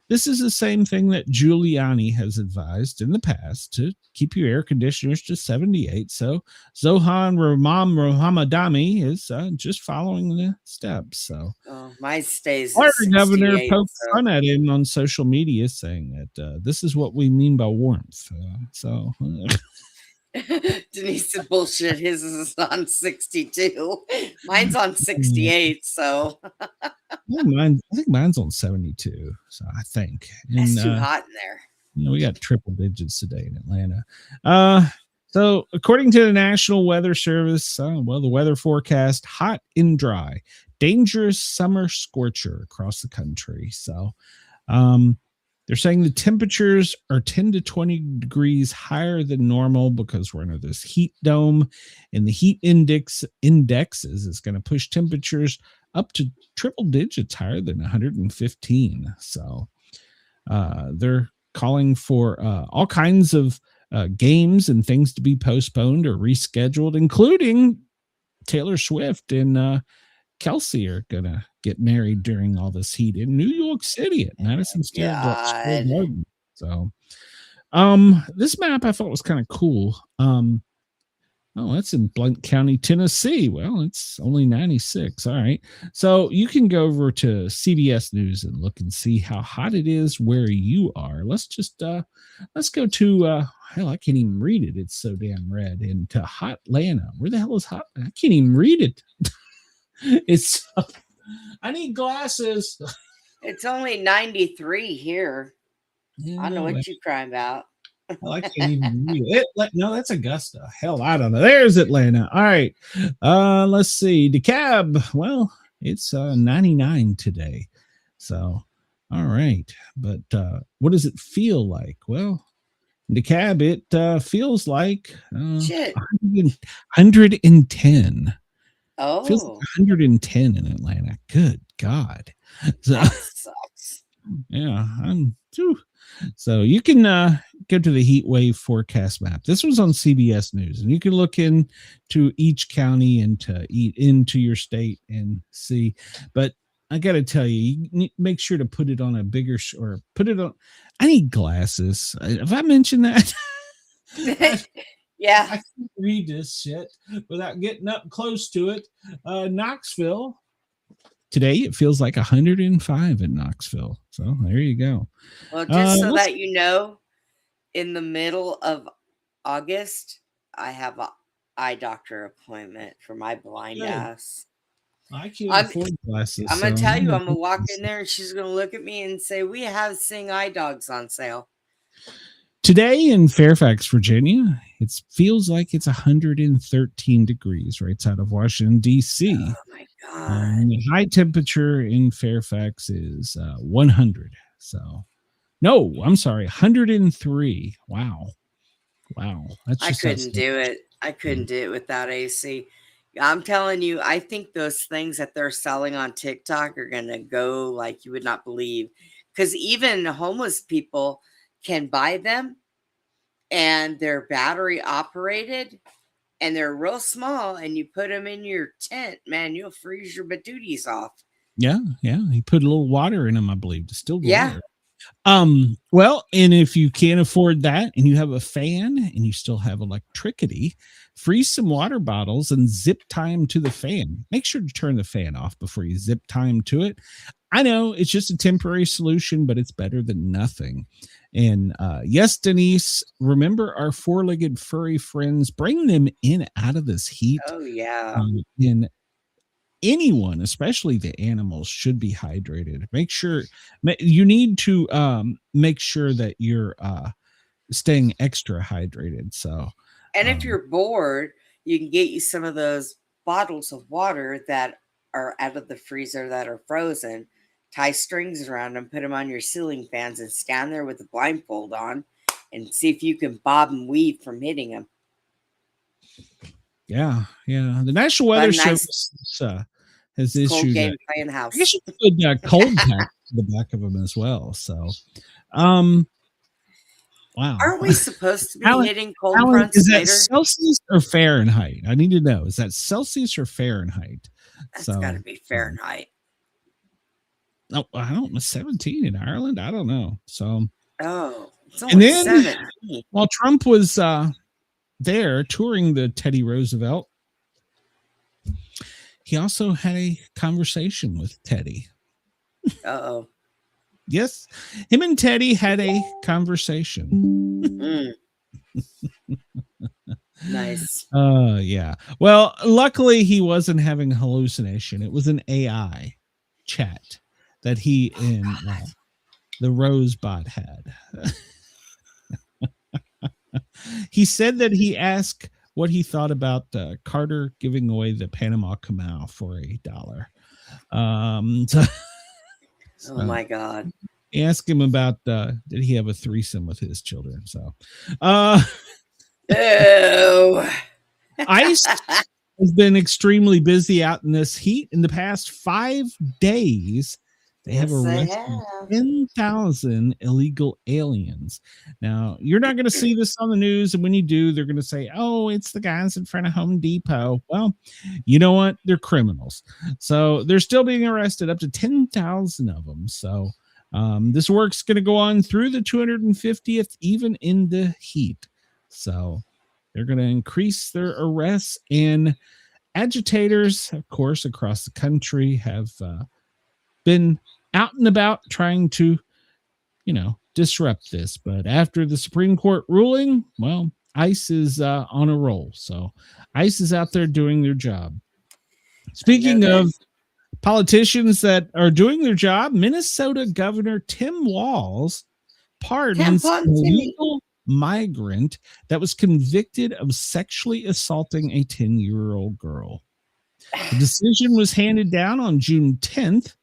This is the same thing that Giuliani has advised in the past, to keep your air conditioners to 78. So Zohan Rahamadami is just following the steps. So my stays. Our governor poked fun at him on social media, saying that this is what we mean by warmth. Denise said, bullshit. His is on 62. Mine's on 68. So I think mine's on 72. So I think it's too hot in there. We got triple digits today in Atlanta. So according to the National Weather Service, the weather forecast: hot and dry, dangerous summer scorcher across the country. So, they're saying the temperatures are 10 to 20 degrees higher than normal because we're under this heat dome, and the heat indexes is going to push temperatures up to triple digits higher than 115. So they're calling for all kinds of games and things to be postponed or rescheduled, including Taylor Swift and Kelsey are going to get married during all this heat in New York City at Madison Square Garden. So, this map I thought was kind of cool. That's in Blount County, Tennessee. Well, it's only 96. All right. So you can go over to CBS News and look and see how hot it is where you are. Let's go to, hell, I can't even read it. It's so damn red. And to Hotlanta. Where the hell is hot? I can't even read it. I need glasses. It's only 93 here. Yeah, I don't know what you're crying about. I can't even read it. No, that's Augusta. Hell, I don't know. There's Atlanta. All right. Let's see. DeKalb. Well, it's 99 today. So, all right. But what does it feel like? Well, DeKalb, it feels like 110. Oh, feels like 110 in Atlanta. Good God. So, that sucks. Yeah, so you can go to the heat wave forecast map. This was on CBS News, and you can look into each county and into your state and see. But I got to tell you, need make sure to put it on a bigger or put it on. I need glasses. Have I mentioned that? Yeah, I can't read this shit without getting up close to it. Knoxville. Today it feels like 105 in Knoxville. So there you go. Well, just so that you know, in the middle of August, I have an eye doctor appointment for my blind ass. I can't afford glasses. I'm going to tell you, I'm going to walk in there and she's going to look at me and say, we have Sing Eye Dogs on sale. Today in Fairfax, Virginia, it feels like it's 113 degrees right outside of Washington, D.C. Oh, my God. The high temperature in Fairfax is 100. So, no, I'm sorry, 103. Wow. I couldn't do it. I couldn't do it without AC. I'm telling you, I think those things that they're selling on TikTok are going to go like you would not believe. Because even homeless people can buy them and they're battery operated and they're real small. And you put them in your tent, man, you'll freeze your batooties off. Yeah. He put a little water in them, I believe, distilled water. Well, and if you can't afford that and you have a fan and you still have electricity, freeze some water bottles and zip tie them to the fan. Make sure to turn the fan off before you zip tie them to it. I know it's just a temporary solution, but it's better than nothing. And yes, Denise, remember our four-legged furry friends, bring them in out of this heat. Oh, yeah. And anyone, especially the animals, should be hydrated. Make sure you need to make sure that you're staying extra hydrated. So, and if you're bored, you can get you some of those bottles of water that are out of the freezer that are frozen. Tie strings around them, put them on your ceiling fans, and stand there with a blindfold on and see if you can bob and weave from hitting them. Yeah. The National Weather Service has issued cold game play in the house. I guess you could cold pack the back of them as well. So, wow. Aren't we supposed to be hitting cold Alan, fronts is that later? Celsius or Fahrenheit? I need to know. Is that Celsius or Fahrenheit? That's got to be Fahrenheit. No, I don't know. 17 in Ireland. I don't know. So, it's only 17. While Trump was there touring the Teddy Roosevelt, he also had a conversation with Teddy. Uh-oh. Yes, him and Teddy had a conversation. Nice. Yeah. Well, luckily he wasn't having a hallucination. It was an AI chat that he and the Rosebot had. He said that he asked what he thought about Carter giving away the Panama Canal for $1. Oh my God. He asked him about did he have a threesome with his children? So Ew. ICE has been extremely busy out in this heat. In the past 5 days, they have arrested 10,000 illegal aliens. Now, you're not going to see this on the news, and when you do, they're going to say, oh, it's the guys in front of Home Depot. Well, you know what? They're criminals. So they're still being arrested, up to 10,000 of them. So this work's going to go on through the 250th, even in the heat. So they're going to increase their arrests, and agitators, of course, across the country have been out and about trying to, disrupt this. But after the Supreme Court ruling, well, ICE is on a roll. So ICE is out there doing their job. Speaking of politicians that are doing their job, Minnesota Governor Tim Walz pardons a legal migrant that was convicted of sexually assaulting a 10-year-old girl. The decision was handed down on June 10th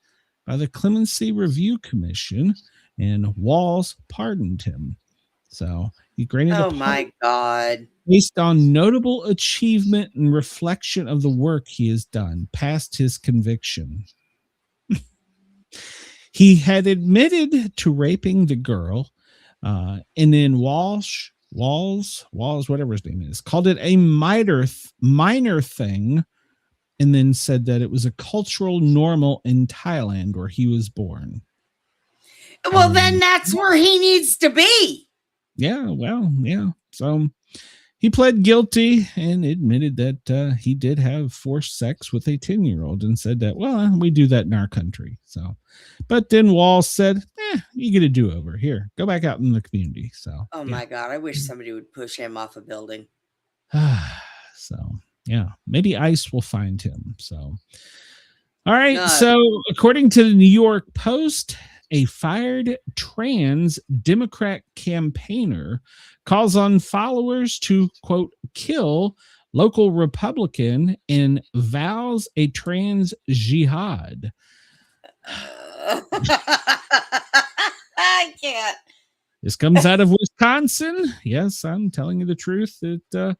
by the Clemency Review Commission, and Walz pardoned him. So he granted Oh my God. based on notable achievement and reflection of the work he has done past his conviction. He had admitted to raping the girl, and then Walz, whatever his name is, called it a minor thing, and then said that it was a cultural normal in Thailand where he was born. Well, then that's where he needs to be. Yeah, well, yeah. So he pled guilty and admitted that he did have forced sex with a 10-year-old and said that, well, we do that in our country. So, but then Walz said, you get a do-over. Here, go back out in the community. So, Oh my God. I wish somebody would push him off a building. So, yeah, maybe ICE will find him. So, all right. No. So, according to the New York Post, a fired trans Democrat campaigner calls on followers to, quote, kill local Republican and vows a trans jihad. I can't. This comes out of Wisconsin. Yes, I'm telling you the truth. That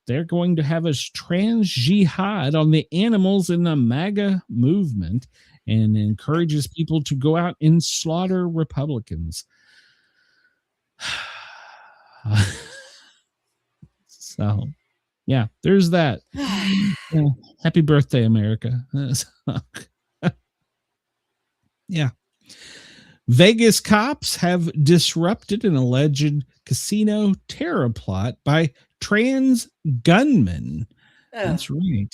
they're going to have a trans jihad on the animals in the MAGA movement and encourages people to go out and slaughter Republicans. So, yeah, there's that. Yeah, happy birthday, America. Yeah. Vegas cops have disrupted an alleged casino terror plot by trans gunmen. That's right.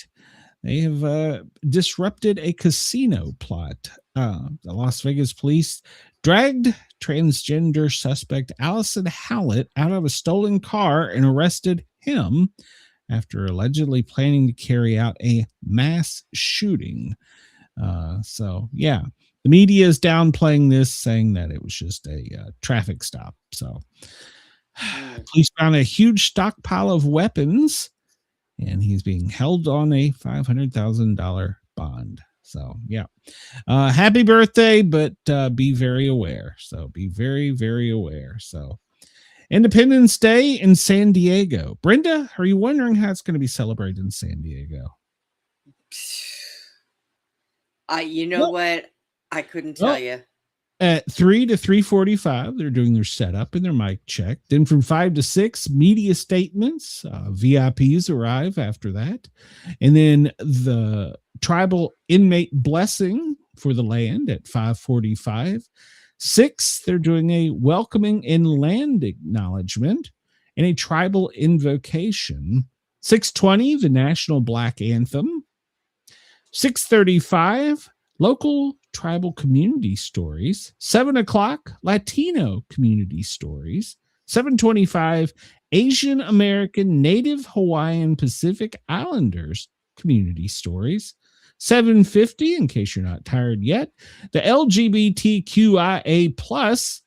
They have disrupted a casino plot. The Las Vegas police dragged transgender suspect Allison Howlett out of a stolen car and arrested him after allegedly planning to carry out a mass shooting. So, yeah, the media is downplaying this, saying that it was just a traffic stop. So, police found a huge stockpile of weapons, and he's being held on a $500,000 bond. So, yeah. Happy birthday, but be very aware. So, be very, very aware. So, Independence Day in San Diego. Brenda, are you wondering how it's going to be celebrated in San Diego? You know what? I couldn't tell you. At 3 to 3:45, they're doing their setup and their mic check. Then from 5 to 6, media statements. VIPs arrive after that. And then the tribal inmate blessing for the land at 5:45. 6, they're doing a welcoming and land acknowledgement and a tribal invocation. 6:20, the national black anthem. 6:35, local tribal community stories. 7 o'clock, Latino community stories. 7:25, Asian American, Native Hawaiian, Pacific Islanders community stories. 7:50, in case you're not tired yet, the LGBTQIA plus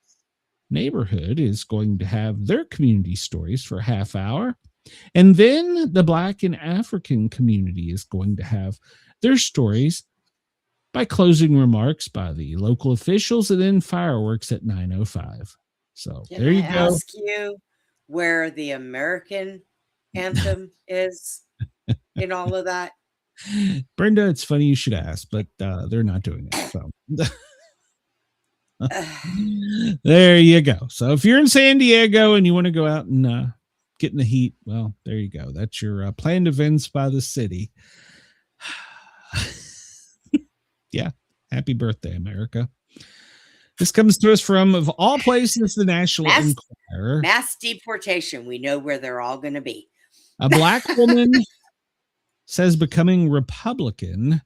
neighborhood is going to have their community stories for a half hour. And then the Black and African community is going to have their stories by closing remarks by the local officials, and then fireworks at 9:05. So there you go. Ask you where the American anthem is in all of that. Brenda, it's funny you should ask, but they're not doing it. So there you go. So if you're in San Diego and you want to go out and get in the heat, well, there you go. That's your planned events by the city. Yeah. Happy birthday, America. This comes to us from, of all places, the National Enquirer. Mass deportation. We know where they're all going to be. A black woman says becoming Republican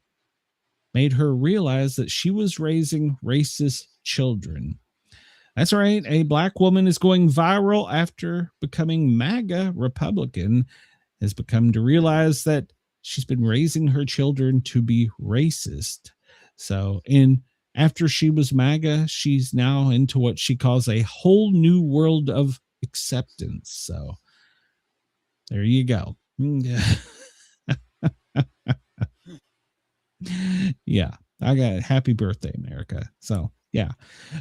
made her realize that she was raising racist children. That's right. A black woman is going viral after becoming MAGA Republican, has become to realize that she's been raising her children to be racist. So, after she was MAGA, she's now into what she calls a whole new world of acceptance. So, there you go. Yeah, I got it. Happy birthday, America. So, yeah.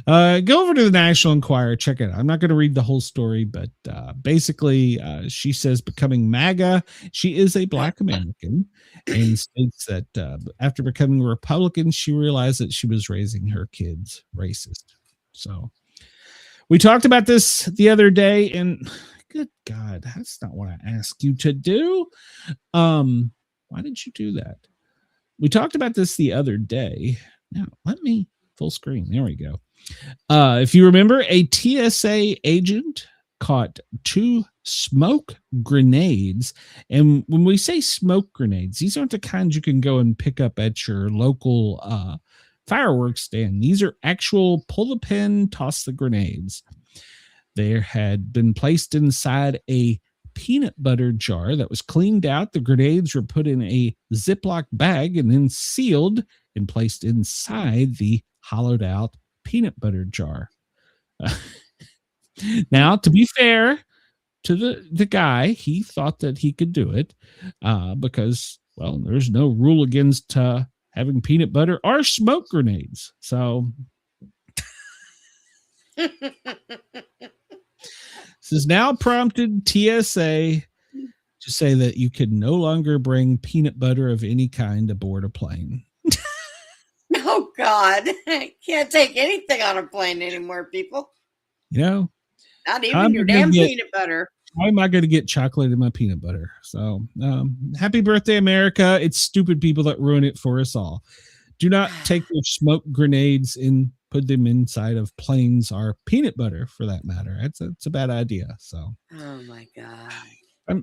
Go over to the National Enquirer, check it out. I'm not going to read the whole story, but basically, she says becoming MAGA, she is a black American, and states that after becoming a Republican, she realized that she was raising her kids racist. So we talked about this the other day, and good God, that's not what I asked you to do. Why did you do that? We talked about this the other day. Now, let me full screen. There we go. If you remember, a TSA agent caught 2 smoke grenades. And when we say smoke grenades, these aren't the kinds you can go and pick up at your local fireworks stand. These are actual pull the pin, toss the grenades. They had been placed inside a peanut butter jar that was cleaned out. The grenades were put in a Ziploc bag and then sealed and placed inside the hollowed out peanut butter jar. Now, to be fair to the guy, he thought that he could do it because, well, there's no rule against having peanut butter or smoke grenades. So this has now prompted TSA to say that you could no longer bring peanut butter of any kind aboard a plane. Oh, God. Can't take anything on a plane anymore, people. You know, not even your damn peanut butter. How am I going to get chocolate in my peanut butter? So, happy birthday, America. It's stupid people that ruin it for us all. Do not take your smoke grenades and put them inside of planes or peanut butter, for that matter. It's a bad idea. So, oh my God.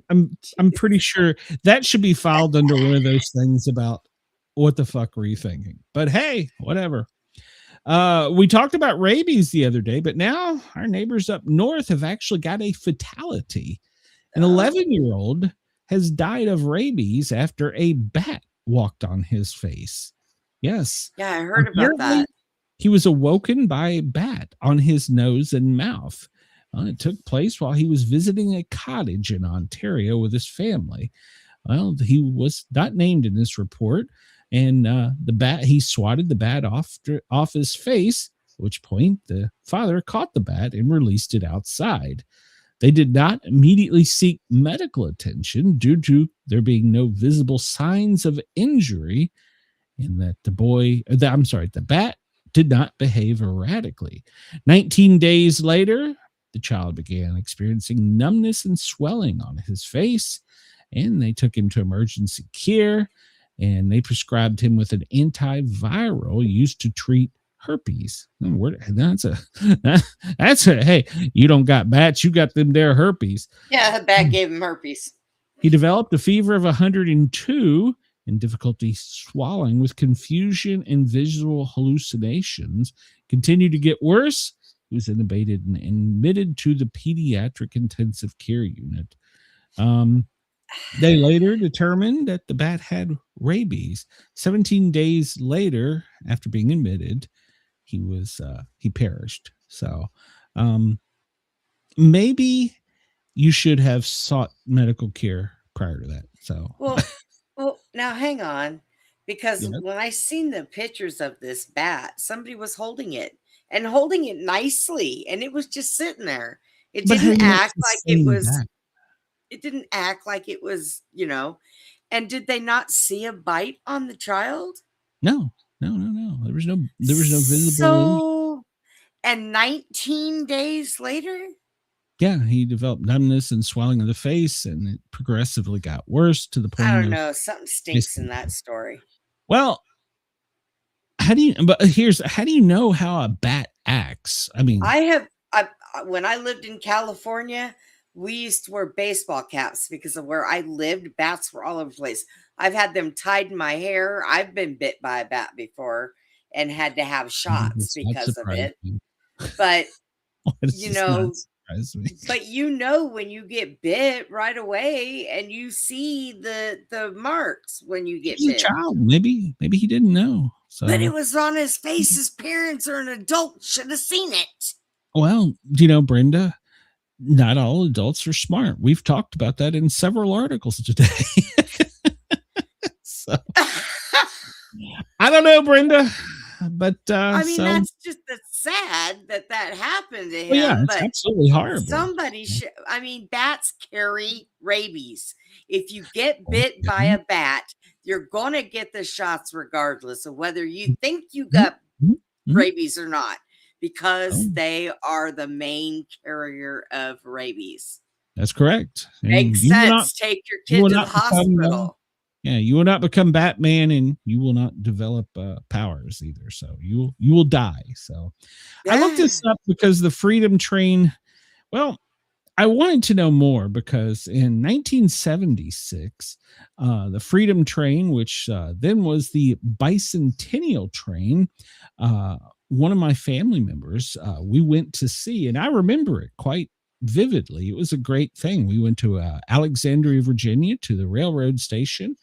I'm pretty sure that should be filed under one of those things about what the fuck were you thinking? But hey, whatever. We talked about rabies the other day, but now our neighbors up north have actually got a fatality. An 11-year-old has died of rabies after a bat walked on his face. Yes. Yeah, I heard about that. He was awoken by a bat on his nose and mouth. It took place while he was visiting a cottage in Ontario with his family. Well, he was not named in this report. And the bat, he swatted the bat off his face, at which point the father caught the bat and released it outside. They did not immediately seek medical attention due to there being no visible signs of injury, and that the bat did not behave erratically. 19 days later, the child began experiencing numbness and swelling on his face, and they took him to emergency care. And they prescribed him with an antiviral used to treat herpes. That's a hey, you don't got bats, you got them there herpes. Yeah, the bat gave him herpes. He developed a fever of 102 and difficulty swallowing with confusion and visual hallucinations. Continued to get worse. He was intubated and admitted to the pediatric intensive care unit. They later determined that the bat had rabies. 17 days later, after being admitted, he perished. So, maybe you should have sought medical care prior to that. So, well, now hang on, because when I seen the pictures of this bat, somebody was holding it nicely, and it was just sitting there. It didn't act like it was. Bat. It didn't act like it was, and did they not see a bite on the child? No. There was no visible. So, and 19 days later? Yeah, he developed numbness and swelling of the face, and it progressively got worse to the point. I don't know. Something stinks in that story. Well, how do you know how a bat acts? I mean, when I lived in California, we used to wear baseball caps because of where I lived. Bats were all over the place. I've had them tied in my hair. I've been bit by a bat before and had to have shots because of it. But, when you get bit right away and you see the marks when you get bit. A child. Maybe he didn't know. So. But it was on his face. His parents or an adult should have seen it. Well, Brenda, not all adults are smart. We've talked about that in several articles today. So, I don't know, Brenda, but that's sad that happened to him. Well, yeah, it's absolutely horrible. Somebody bats carry rabies. If you get bit by a bat, you're going to get the shots regardless of whether you think you got rabies or not. Because they are the main carrier of rabies. That's correct. Makes sense. Take your kid to the hospital. You will not become Batman, and you will not develop powers either. So you will die. So I looked this up because the Freedom Train. Well, I wanted to know more because in 1976, the Freedom Train, which then was the Bicentennial Train, one of my family members, we went to see, and I remember it quite vividly. It was a great thing. We went to Alexandria, Virginia, to the railroad station,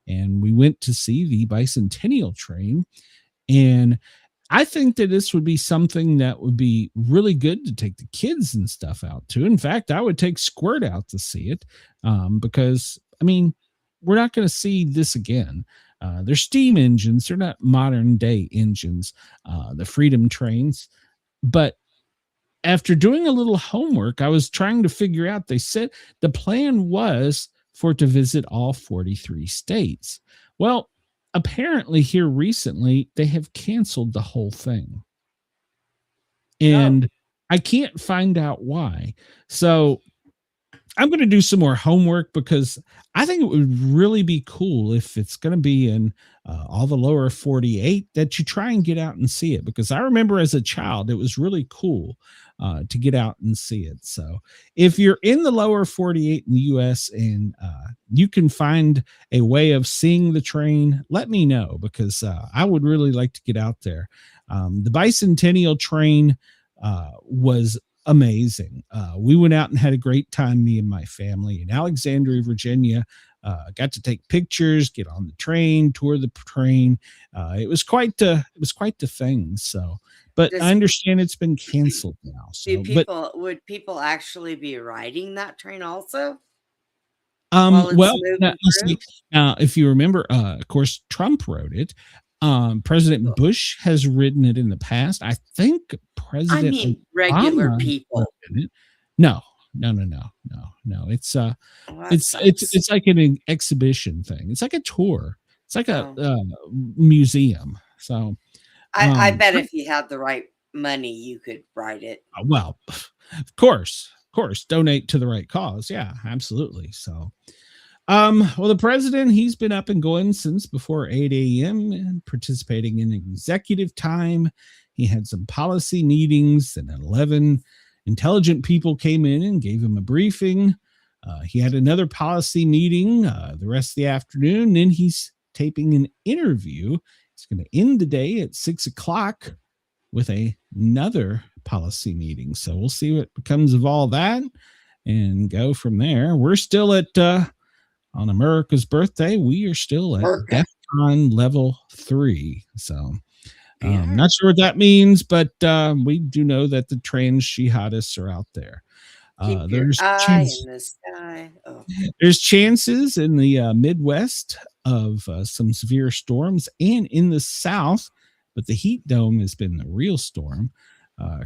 and we went to see the Bicentennial Train. And I think that this would be something that would be really good to take the kids and stuff out to. In fact, I would take Squirt out to see it because, we're not going to see this again. They're steam engines. They're not modern day engines, the Freedom Trains. But after doing a little homework, I was trying to figure out, they said the plan was for it to visit all 43 states. Well, apparently here recently, they have canceled the whole thing. And I can't find out why. So I'm going to do some more homework because I think it would really be cool if it's going to be in all the lower 48 that you try and get out and see it. Because I remember as a child, it was really cool to get out and see it. So if you're in the lower 48 in the U.S. and you can find a way of seeing the train, let me know because I would really like to get out there. The bicentennial train was amazing. We went out and had a great time, me and my family in Alexandria, Virginia. Got to take pictures, get on the train, tour the train. It was quite the thing. So, but I understand it's been canceled now. So, would people actually be riding that train also? Well, now, if you remember, of course, Trump wrote it. President Bush has ridden it in the past. I think President regular Obama people. No. It's it's like an exhibition thing. It's like a tour. It's like a museum. So I bet if you had the right money, you could ride it. Well, of course, donate to the right cause. Yeah, absolutely. So. Well, the president, he's been up and going since before 8 a.m. and participating in executive time. He had some policy meetings, and at 11, intelligent people came in and gave him a briefing. He had another policy meeting the rest of the afternoon. Then he's taping an interview. He's going to end the day at 6 o'clock with another policy meeting. So we'll see what becomes of all that and go from there. We're still at... on America's birthday, we are still at DEFCON level 3. So not sure what that means, but we do know that the trans jihadists are out there. There's chances in the Midwest of some severe storms and in the South, but the heat dome has been the real storm.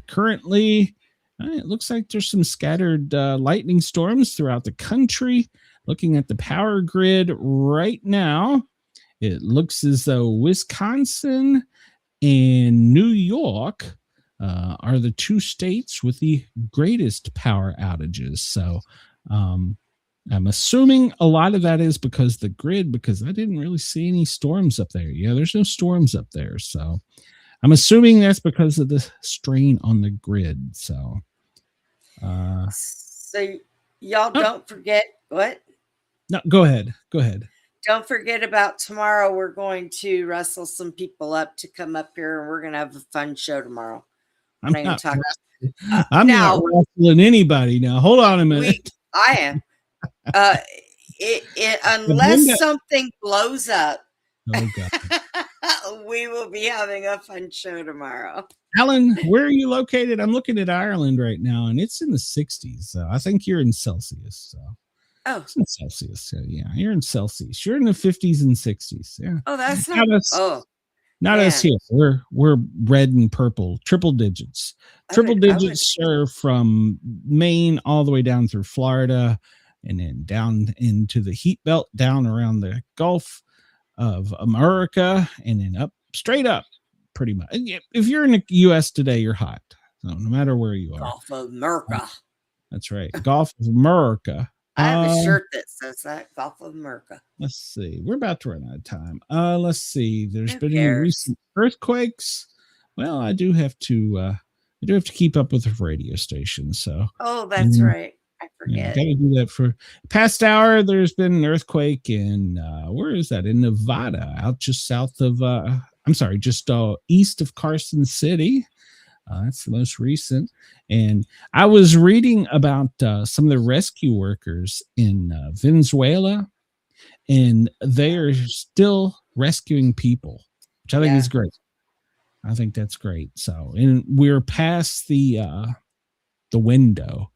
Currently, it looks like there's some scattered lightning storms throughout the country. Looking at the power grid right now, it looks as though Wisconsin and New York are the two states with the greatest power outages. So I'm assuming a lot of that is because the grid, because I didn't really see any storms up there. Yeah, there's no storms up there. So I'm assuming that's because of the strain on the grid. So, y'all don't forget what? No, go ahead. Don't forget about tomorrow. We're going to wrestle some people up to come up here, and we're going to have a fun show tomorrow. I'm not wrestling anybody now. Hold on a minute. I am. Unless something blows up, we will be having a fun show tomorrow. Alan, where are you located? I'm looking at Ireland right now, and it's in the 60s. So I think you're in Celsius. So. Oh, it's in Celsius. So yeah, you're in Celsius. You're in the 50s and 60s. Yeah. Oh, that's not us. Not us here. We're red and purple, triple digits. Triple digits are from Maine all the way down through Florida, and then down into the heat belt, down around the Gulf of America, and then up straight up, pretty much. If you're in the U.S. today, you're hot. So no matter where you are. Gulf of America. That's right. Gulf of America. I have a shirt that says that, Gulf of America. Let's see. We're about to run out of time. Let's see. There's been any recent earthquakes. Well, I do have to keep up with the radio station. So. Oh, that's right. I forget. Got to do that for past hour. There's been an earthquake in where is that? In Nevada, out just south of. Just east of Carson City. That's the most recent. And I was reading about some of the rescue workers in Venezuela, and they are still rescuing people, which I think is great. I think that's great. So, and we're past the window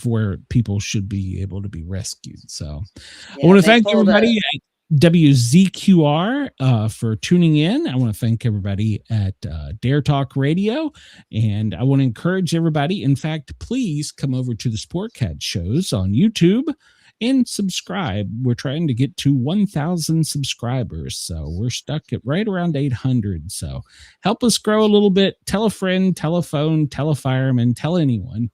where people should be able to be rescued. So I want to thank everybody at WZQR for tuning in. I want to thank everybody at Dare Talk Radio, and I want to encourage everybody. In fact, please come over to the Sportcat shows on YouTube and subscribe. We're trying to get to 1,000 subscribers. So we're stuck at right around 800. So help us grow a little bit. Tell a friend, tell a phone, tell a fireman, tell anyone.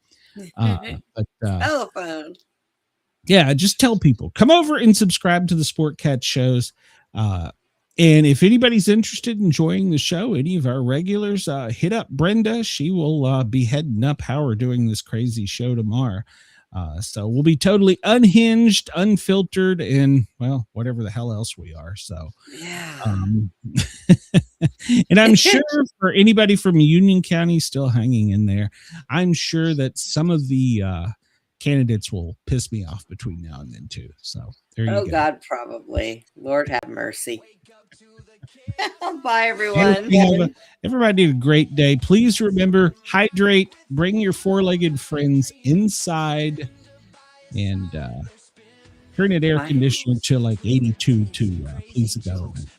Telephone. Yeah, just tell people. Come over and subscribe to the Sportcat shows. And if anybody's interested in joining the show, any of our regulars, hit up Brenda. She will be heading up how we're doing this crazy show tomorrow. So we'll be totally unhinged, unfiltered, and, well, whatever the hell else we are. So, Yeah. And I'm sure for anybody from Union County still hanging in there, I'm sure that some of the candidates will piss me off between now and then too. So there you go. Oh God, probably. Lord have mercy. Bye, everyone. Everybody have a great day. Please remember, hydrate, bring your four-legged friends inside, and turn that air conditioner to like 82 to please the government.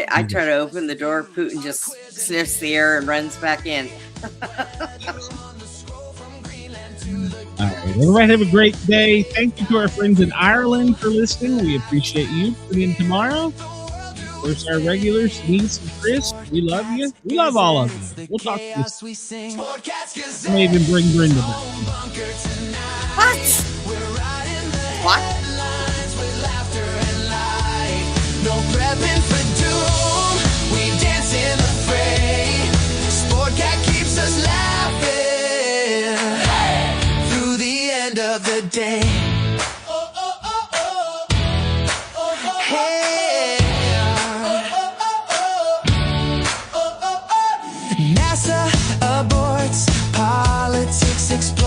I try to open the door. Putin just sniffs the air and runs back in. All right, everybody have a great day. Thank you to our friends in Ireland for listening. We appreciate you. Tune in tomorrow. Of course, our regulars, Denise and Chris, we love you. We love all of you. We'll talk to you. I may even bring Brenda back. What? No prepping for doom. We dance in the fray. Sportcat keeps us laughing through the end of the day. Hey. NASA aborts, politics explode.